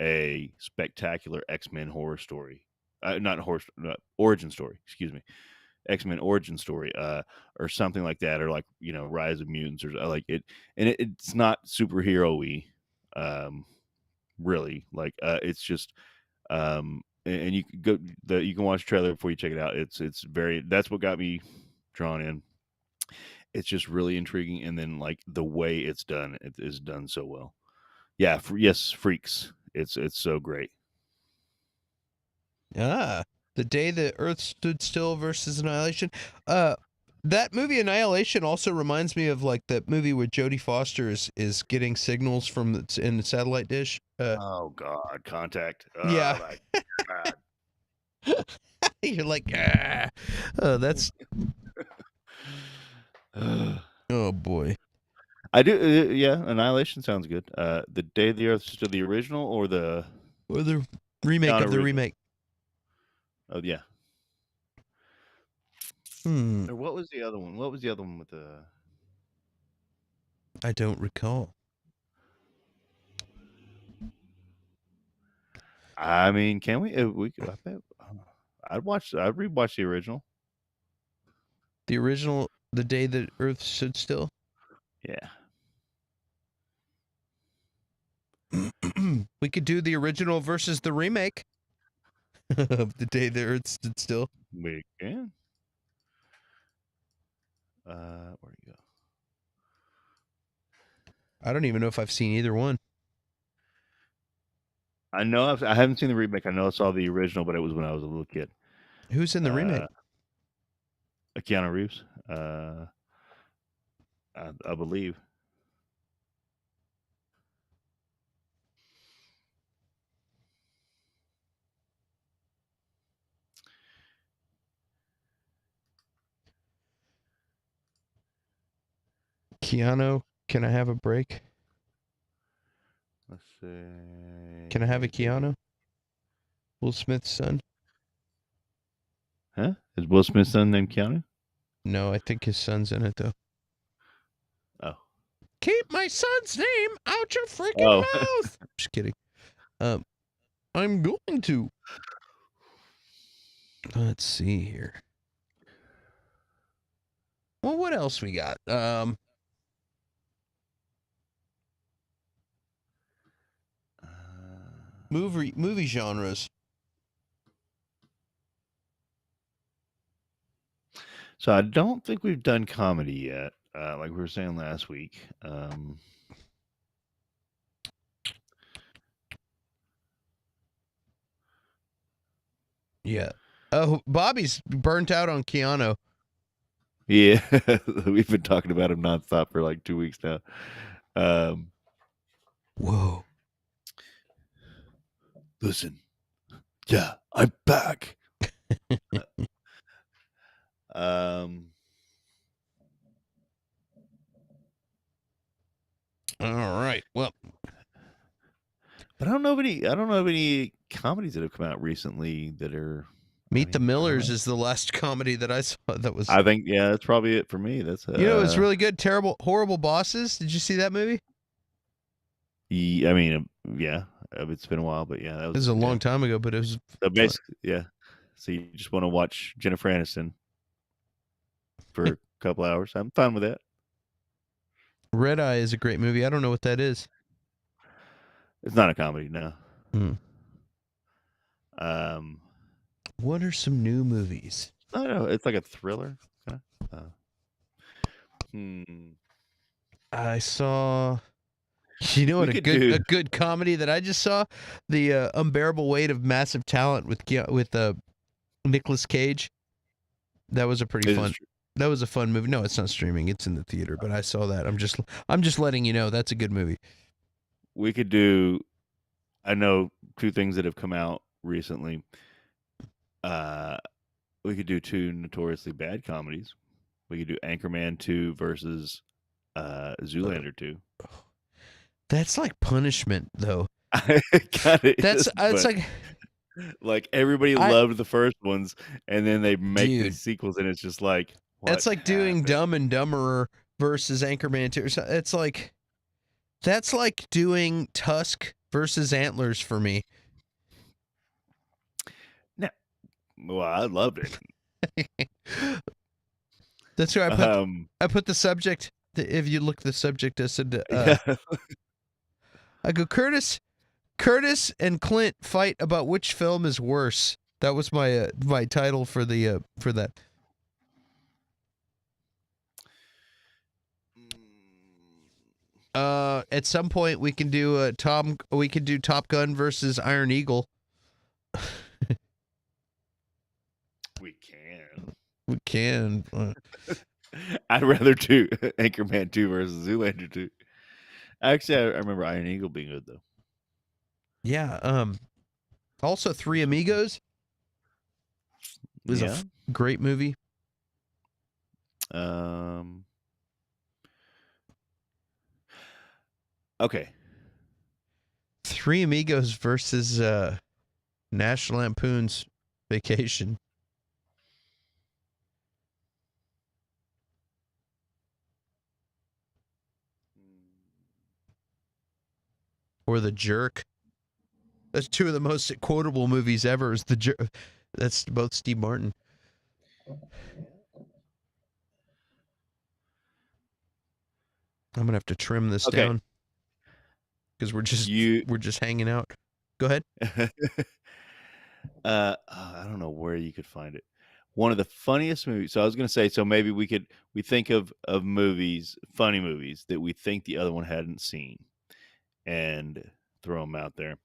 a spectacular X-Men horror story, not origin story. Excuse me. X-Men origin story, or something like that, or like Rise of Mutants, or like it, and it's not superhero-y, really. Like it's just and you can you can watch the trailer before you check it out. It's very that's what got me drawn in. It's just really intriguing, and then like the way it's done, it is done so well. Yeah, yes, Freaks. It's so great. The Day the Earth Stood Still versus Annihilation. That movie Annihilation also reminds me of like that movie where Jodie Foster is getting signals from in the satellite dish. Oh God, Contact. Yeah. Oh my God. You're like, ah. That's oh boy. I do. Yeah, Annihilation sounds good. The Day the Earth Stood, the original or the Or the remake Not of the original. remake. Oh yeah. Or what was the other one? What was the other one with the? I don't recall. I mean, can we? I bet, I'd rewatch the original. The original, The Day the Earth Stood Still. Yeah. We could do the original versus the remake of The Day the Earth Stood Still. We can. Where'd you go? I don't even know if I've seen either one. I know I haven't seen the remake. I know I saw the original, but it was when I was a little kid. Who's in the remake? Keanu Reeves. I believe. Keanu, can I have a break? Let's see. Can I have a Keanu? Will Smith's son? Huh? Is Will Smith's son named Keanu? No, I think his son's in it though. Oh. Keep my son's name out your freaking mouth. Just kidding. I'm going to. Let's see here. Well, what else we got? Movie genres. So I don't think we've done comedy yet, like we were saying last week. Yeah. Oh, Bobby's burnt out on Keanu. Yeah, we've been talking about him nonstop for like 2 weeks now. Whoa. Listen. Yeah, I'm back. All right. Well, but I don't know of any comedies that have come out recently that are. Meet the Millers is the last comedy that I saw that was. I think that's probably it for me. That's it's really good. Horrible Bosses. Did you see that movie? I mean, yeah, it's been a while, but yeah, It was a long time ago, but it was. So basically, yeah. So you just want to watch Jennifer Aniston for a couple hours. I'm fine with that. Red Eye is a great movie. I don't know what that is. It's not a comedy, no. What are some new movies? I don't know. It's like a thriller. I saw. You know what? A good comedy that I just saw, the Unbearable Weight of Massive Talent with Nicolas Cage. That was a pretty fun. That was a fun movie. No, it's not streaming. It's in the theater, but I saw that. I'm just letting you know that's a good movie. We could do. I know 2 things that have come out recently. We could do 2 notoriously bad comedies. We could do Anchorman 2 versus Zoolander 2. That's like punishment, though. That's like everybody loved the first ones, and then they make these sequels, and it's just like that's like doing Dumb and Dumberer versus Anchorman 2. That's like doing Tusk versus Antlers for me. No, well, I loved it. That's where Um, I put the subject. If you look at the subject, I said, yeah. I go, Curtis and Clint fight about which film is worse. That was my my title for the for that. At some point we can do we can do Top Gun versus Iron Eagle. We can. We can. I'd rather do Anchorman 2 versus Zoolander 2. Actually, I remember Iron Eagle being good though. Yeah. Also, Three Amigos was Yeah. great movie. Okay. Three Amigos versus National Lampoon's Vacation. Or The Jerk. That's two of the most quotable movies ever. Is The Jerk. That's both Steve Martin. I'm gonna have to trim this down because we're just hanging out. Go ahead. I don't know where you could find it. One of the funniest movies. So I was going to say, so maybe we think of movies, funny movies that we think the other one hadn't seen, and throw them out there.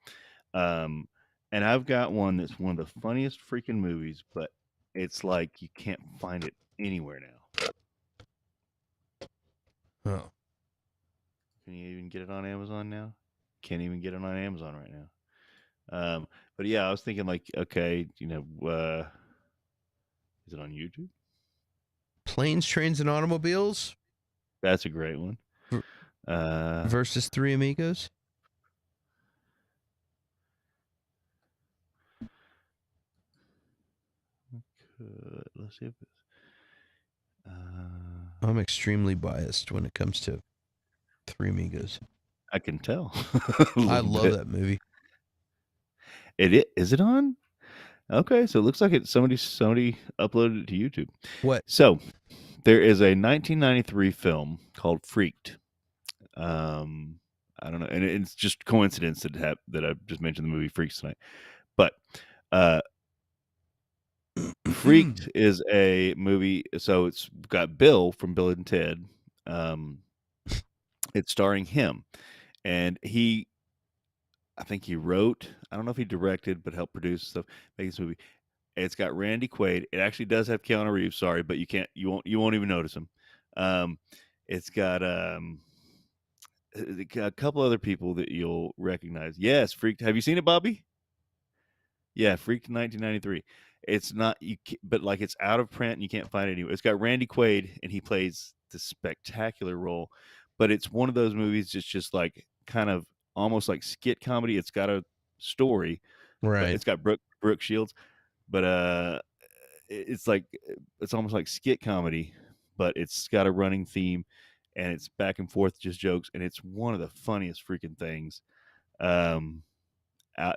And I've got one that's one of the funniest freaking movies, but it's like you can't find it anywhere now. Oh. Can you even get it on Amazon now? Can't even get it on Amazon right now. But yeah, I was thinking like, okay, is it on YouTube? Planes, Trains, and Automobiles. That's a great one. Versus Three Amigos. Let's see if it's. I'm extremely biased when it comes to Three Amigos. I can tell. I love that movie. Is it on? Okay, so it looks like somebody uploaded it to YouTube. What? So there is a 1993 film called Freaked. I don't know, and it's just coincidence that I've just mentioned the movie Freaks tonight. But Freaked is a movie, so it's got Bill from Bill and Ted. It's starring him, and I think he wrote. I don't know if he directed, but helped produce stuff. Make this movie. It's got Randy Quaid. It actually does have Keanu Reeves. Sorry, but you won't even notice him. It's got a couple other people that you'll recognize. Yes, Freaked. Have you seen it, Bobby? Yeah, Freaked in 1993. It's not but like it's out of print and you can't find it anywhere. It's got Randy Quaid and he plays this spectacular role, but it's one of those movies that's just like kind of almost like skit comedy. It's got a story, but Right. it's got Brooke Shields, but it's like it's almost like skit comedy, but it's got a running theme and it's back and forth just jokes, and it's one of the funniest freaking things.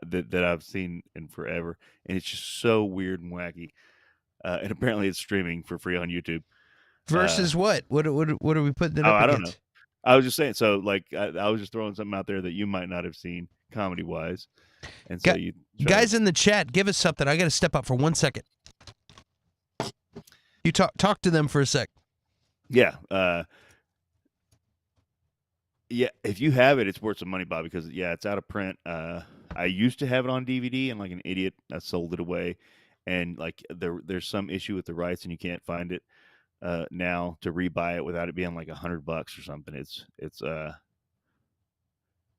That I've seen in forever, and it's just so weird and wacky. And apparently, it's streaming for free on YouTube. Versus what? What are we putting it up I against? don't know. I was just saying. So, like, I was just throwing something out there that you might not have seen comedy wise, and so you guys in the chat, give us something. I got to step up for 1 second. You talk to them for a sec. Yeah. Yeah, if you have it, it's worth some money, Bob, because it's out of print. I used to have it on DVD, and like an idiot, I sold it away. And like there's some issue with the rights, and you can't find it now to rebuy it without it being like $100 or something. It's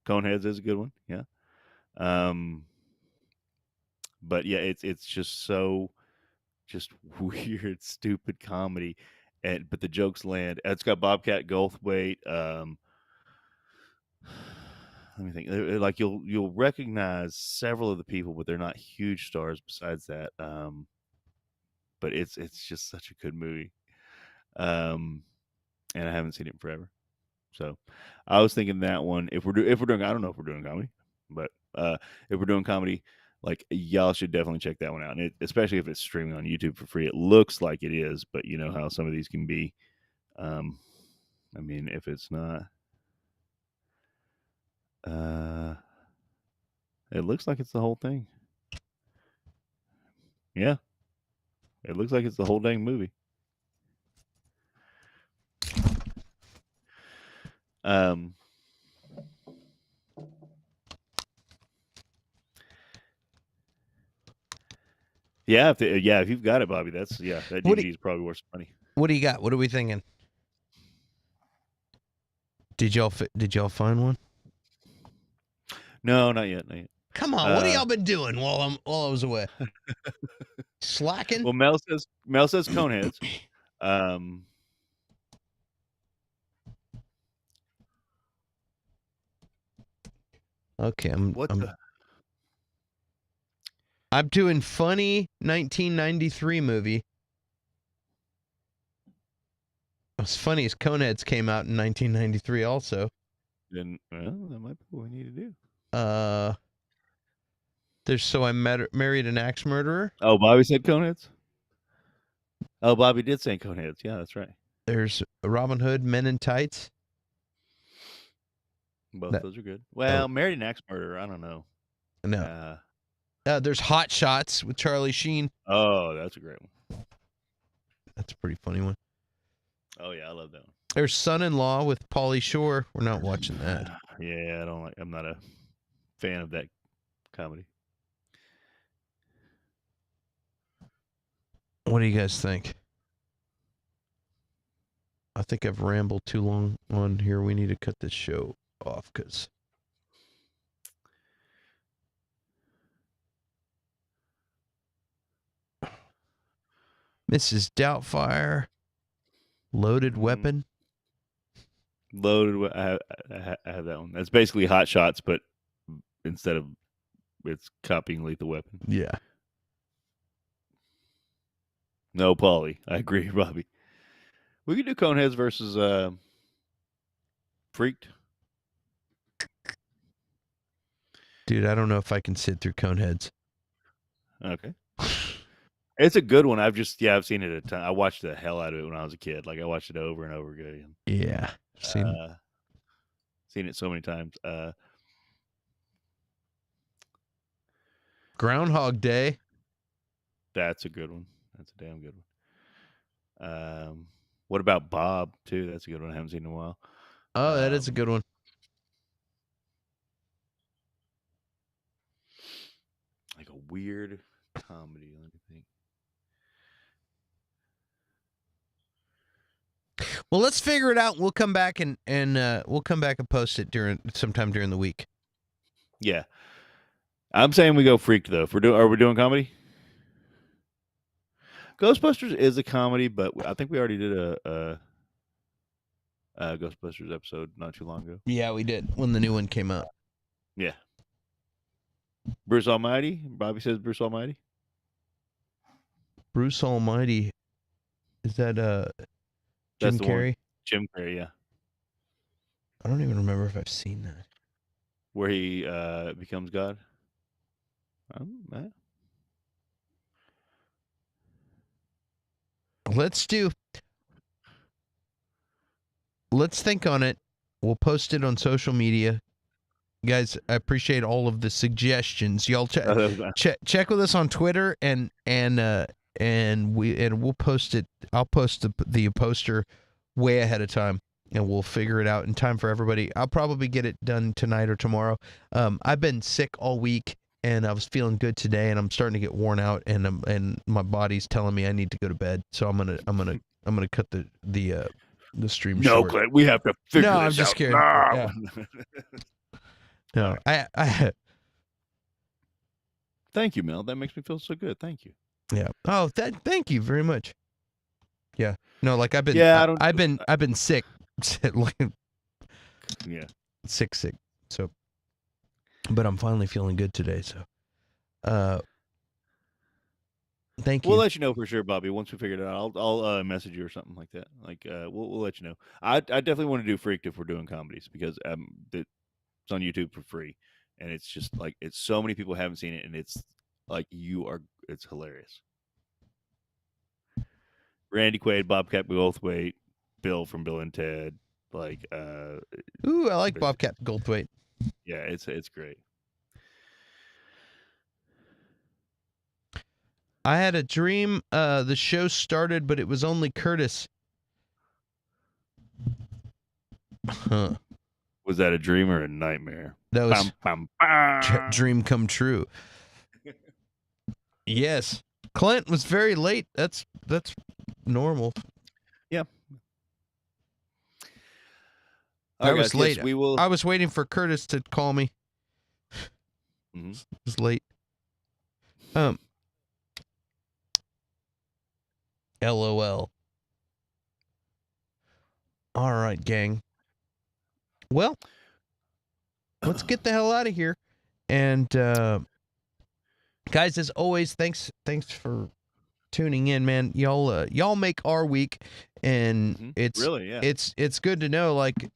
Coneheads is a good one, yeah. But yeah, it's just so weird, stupid comedy, but the jokes land. It's got Bobcat Goldthwait. Let me think. Like you'll recognize several of the people, but they're not huge stars besides that. But it's just such a good movie. And I haven't seen it in forever. So I was thinking that one. If we're doing, I don't know if we're doing comedy, but if we're doing comedy, Like, y'all should definitely check that one out, and especially if it's streaming on YouTube for free. It looks like it is, but you know how some of these can be. I mean, if it's not, it looks like it's the whole thing. Yeah, it looks like it's the whole dang movie. Yeah, if you've got it, Bobby, that DVD is probably worth some money. What do you got? What are we thinking? Did y'all find one? No, not yet. Come on, what have y'all been doing while I was away? Slacking? Well, Mel says Coneheads. Okay, I'm doing funny 1993 movie. As funny as Coneheads came out in 1993 also. Then, well, that might be what we need to do. There's So I Married an Axe Murderer. Oh, Bobby said Coneheads? Oh, Bobby did say Coneheads. Yeah, that's right. There's Robin Hood, Men in Tights. Both those are good. Well, Married an Axe Murderer, I don't know. No. There's Hot Shots with Charlie Sheen. Oh, that's a great one. That's a pretty funny one. Oh yeah, I love that one. There's Son-in-Law with Pauly Shore. We're not watching that. Yeah, I'm not a fan of that comedy. What do you guys think? I think I've rambled too long on here. We need to cut this show off because Mrs. Doubtfire, Loaded Weapon. I have that one. That's basically Hot Shots, but instead of it's copying Lethal Weapon. Yeah. No, Pauly. I agree, Bobby. We could do Coneheads versus Freaked. Dude, I don't know if I can sit through Coneheads. Okay. It's a good one. I've seen it a ton. I watched the hell out of it when I was a kid. Like I watched it over and over again. Yeah. Seen it so many times. Groundhog Day. That's a good one. That's a damn good one. What about Bob too? That's a good one. I haven't seen in a while. Oh, that is a good one. Like a weird comedy. Let me think. Well, let's figure it out. We'll come back and post it sometime during the week. Yeah, I'm saying we go Freaked though. Are we doing comedy? Ghostbusters is a comedy, but I think we already did a Ghostbusters episode not too long ago. Yeah, we did when the new one came out. Yeah. Bruce Almighty. Bobby says Bruce Almighty. Bruce Almighty. Is that Jim Carrey? One. Jim Carrey, yeah. I don't even remember if I've seen that. Where he becomes God. Let's think on it. We'll post it on social media. Guys, I appreciate all of the suggestions. Y'all check with us on Twitter and we'll post it. I'll post the poster way ahead of time and we'll figure it out in time for everybody. I'll probably get it done tonight or tomorrow. I've been sick all week and I was feeling good today and I'm starting to get worn out and my body's telling me I need to go to bed. So I'm going to cut the stream short. No, Clint, we have to figure this out. No, I'm just scared. No. No, I Thank you, Mel. That makes me feel so good. Thank you. Yeah. Oh, thank you very much. Yeah. No, like I've been. Yeah, I've been sick. Like, yeah. Sick. So, but I'm finally feeling good today. So, thank you. We'll let you know for sure, Bobby. Once we figure it out, I'll message you or something like that. Like, we'll let you know. I definitely want to do Freaked if we're doing comedies because it's on YouTube for free, and it's just like it's so many people haven't seen it, and it's like it's hilarious. Randy Quaid, Bobcat Goldthwait, Bill from Bill and Ted, like Ooh, I like Bobcat Goldthwait. yeah, it's great. I had a dream the show started, but it was only Curtis. Huh. Was that a dream or a nightmare? That was Bum, bum, dream come true. Yes. Clint was very late. That's normal. Yeah. I was late. We will. I was waiting for Curtis to call me. Mhm. It was late. LOL. All right, gang. Well, let's get the hell out of here. And guys, as always, thanks for tuning in, man. Y'all make our week, and it's really, yeah. it's good to know. Like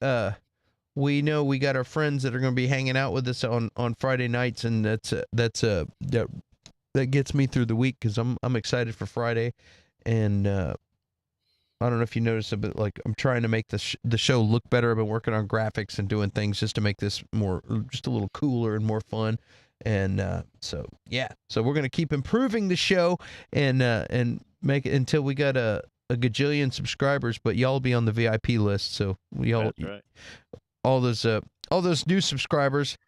we know we got our friends that are going to be hanging out with us on Friday nights, and that gets me through the week because I'm excited for Friday, and I don't know if you noticed, but like I'm trying to make the show look better. I've been working on graphics and doing things just to make this just a little cooler and more fun. And so we're gonna keep improving the show and make it until we got a gajillion subscribers. But y'all be on the VIP list, so That's right. all those new subscribers.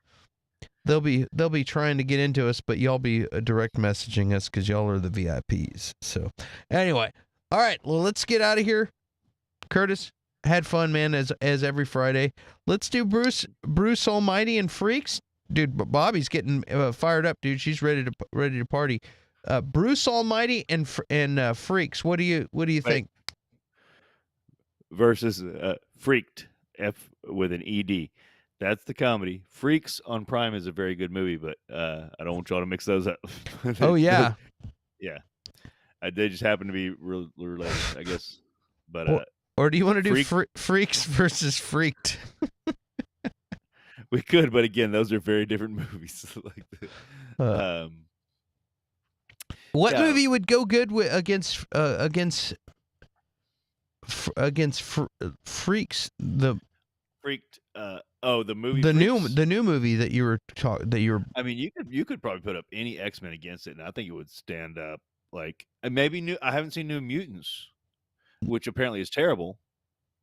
They'll be trying to get into us, but y'all be direct messaging us because y'all are the VIPs. So anyway. All right, well, let's get out of here. Curtis, had fun, man, as every Friday. Let's do Bruce Almighty and Freaks. Dude, Bobby's getting fired up, dude. She's ready to party. Bruce Almighty and Freaks. What do you think? Versus Freaked, F with an ED. That's the comedy. Freaks on Prime is a very good movie, but I don't want y'all to mix those up. Oh, yeah. Yeah. They just happen to be related, I guess. But or do you want to do Freaks versus Freaked? We could, but again, those are very different movies. What movie would go good against Freaks? The Freaked. The movie. The Freaks? new movie that you were I mean, you could probably put up any X-Men against it, and I think it would stand up. Like maybe I haven't seen New Mutants, which apparently is terrible.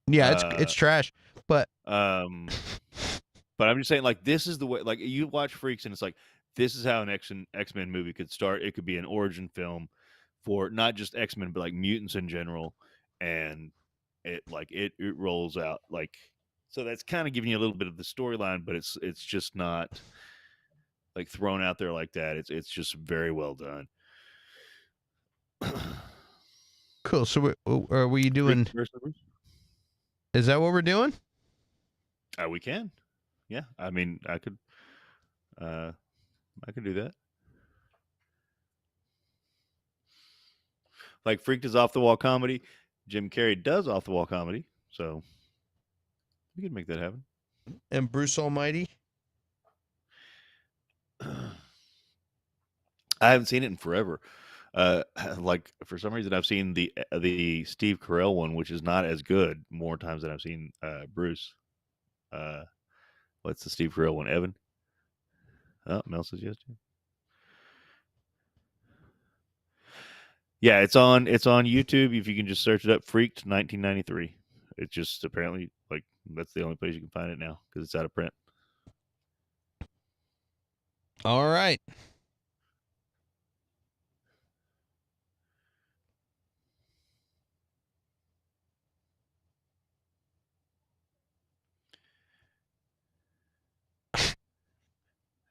Yeah, it's trash. But I'm just saying, like, this is the way. Like, you watch Freaks, and it's like this is how an X-Men movie could start. It could be an origin film for not just X-Men, but like mutants in general, and it rolls out like. So that's kind of giving you a little bit of the storyline, but it's just not like thrown out there like that. It's just very well done. Cool. So are we doing? Is that what we're doing? We can. Yeah. I mean, I could do that. Like Freaked is off the wall comedy. Jim Carrey does off the wall comedy, so we could make that happen. And Bruce Almighty. I haven't seen it in forever. Like for some reason I've seen the Steve Carell one, which is not as good, more times than I've seen Bruce. What's the Steve Carell one? Evan? Oh, Mel says yes. Yeah, it's on YouTube. If you can just search it up, Freaked 1993. It's just apparently like that's the only place you can find it now because it's out of print. All right.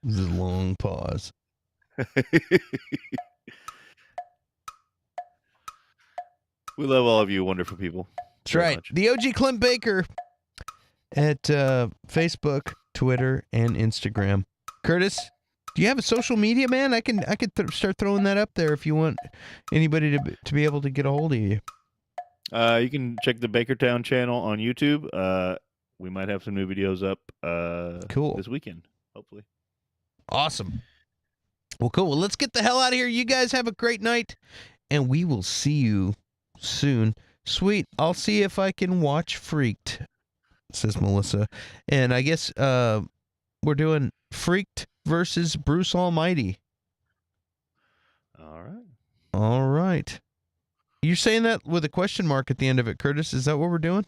This is a long pause. We love all of you wonderful people. That's right. Much. The OG Clint Baker at Facebook, Twitter, and Instagram. Curtis, do you have a social media, man? I could start throwing that up there if you want anybody to be able to get a hold of you. You can check the Bakertown channel on YouTube. We might have some new videos up cool this weekend, hopefully. Awesome. Well, cool. Well, let's get the hell out of here. You guys have a great night, and we will see you soon. Sweet. I'll see if I can watch Freaked, says Melissa. And I guess we're doing Freaked versus Bruce Almighty. All right. All right. You're saying that with a question mark at the end of it, Curtis? Is that what we're doing?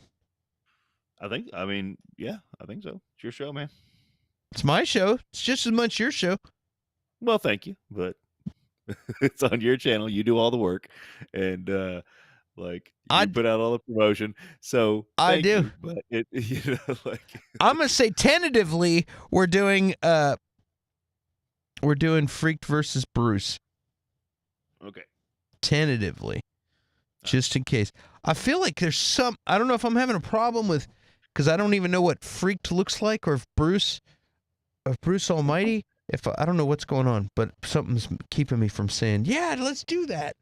I think so. It's your show, man. It's my show. It's just as much your show. Well, thank you, but it's on your channel. You do all the work, and you put out all the promotion. So I do. you, but it, I'm gonna say tentatively we're doing Freaked versus Bruce. Okay. Tentatively, just in case. I feel like there's some. I don't know if I'm having a problem with, because I don't even know what Freaked looks like, or if Bruce Almighty. If I don't know what's going on, but something's keeping me from saying, yeah, let's do that.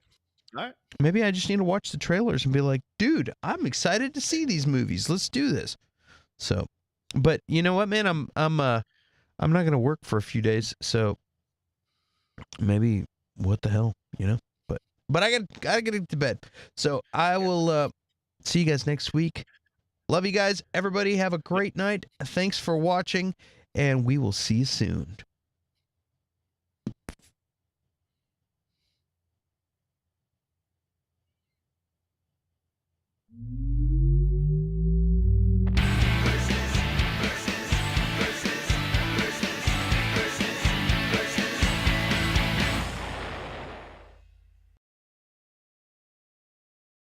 All right. Maybe I just need to watch the trailers and be like, dude, I'm excited to see these movies. Let's do this. So, but you know what, man? I'm not gonna work for a few days, so maybe what the hell, you know? But I gotta get to bed. So I will see you guys next week. Love you guys. Everybody have a great night. Thanks for watching, and we will see you soon.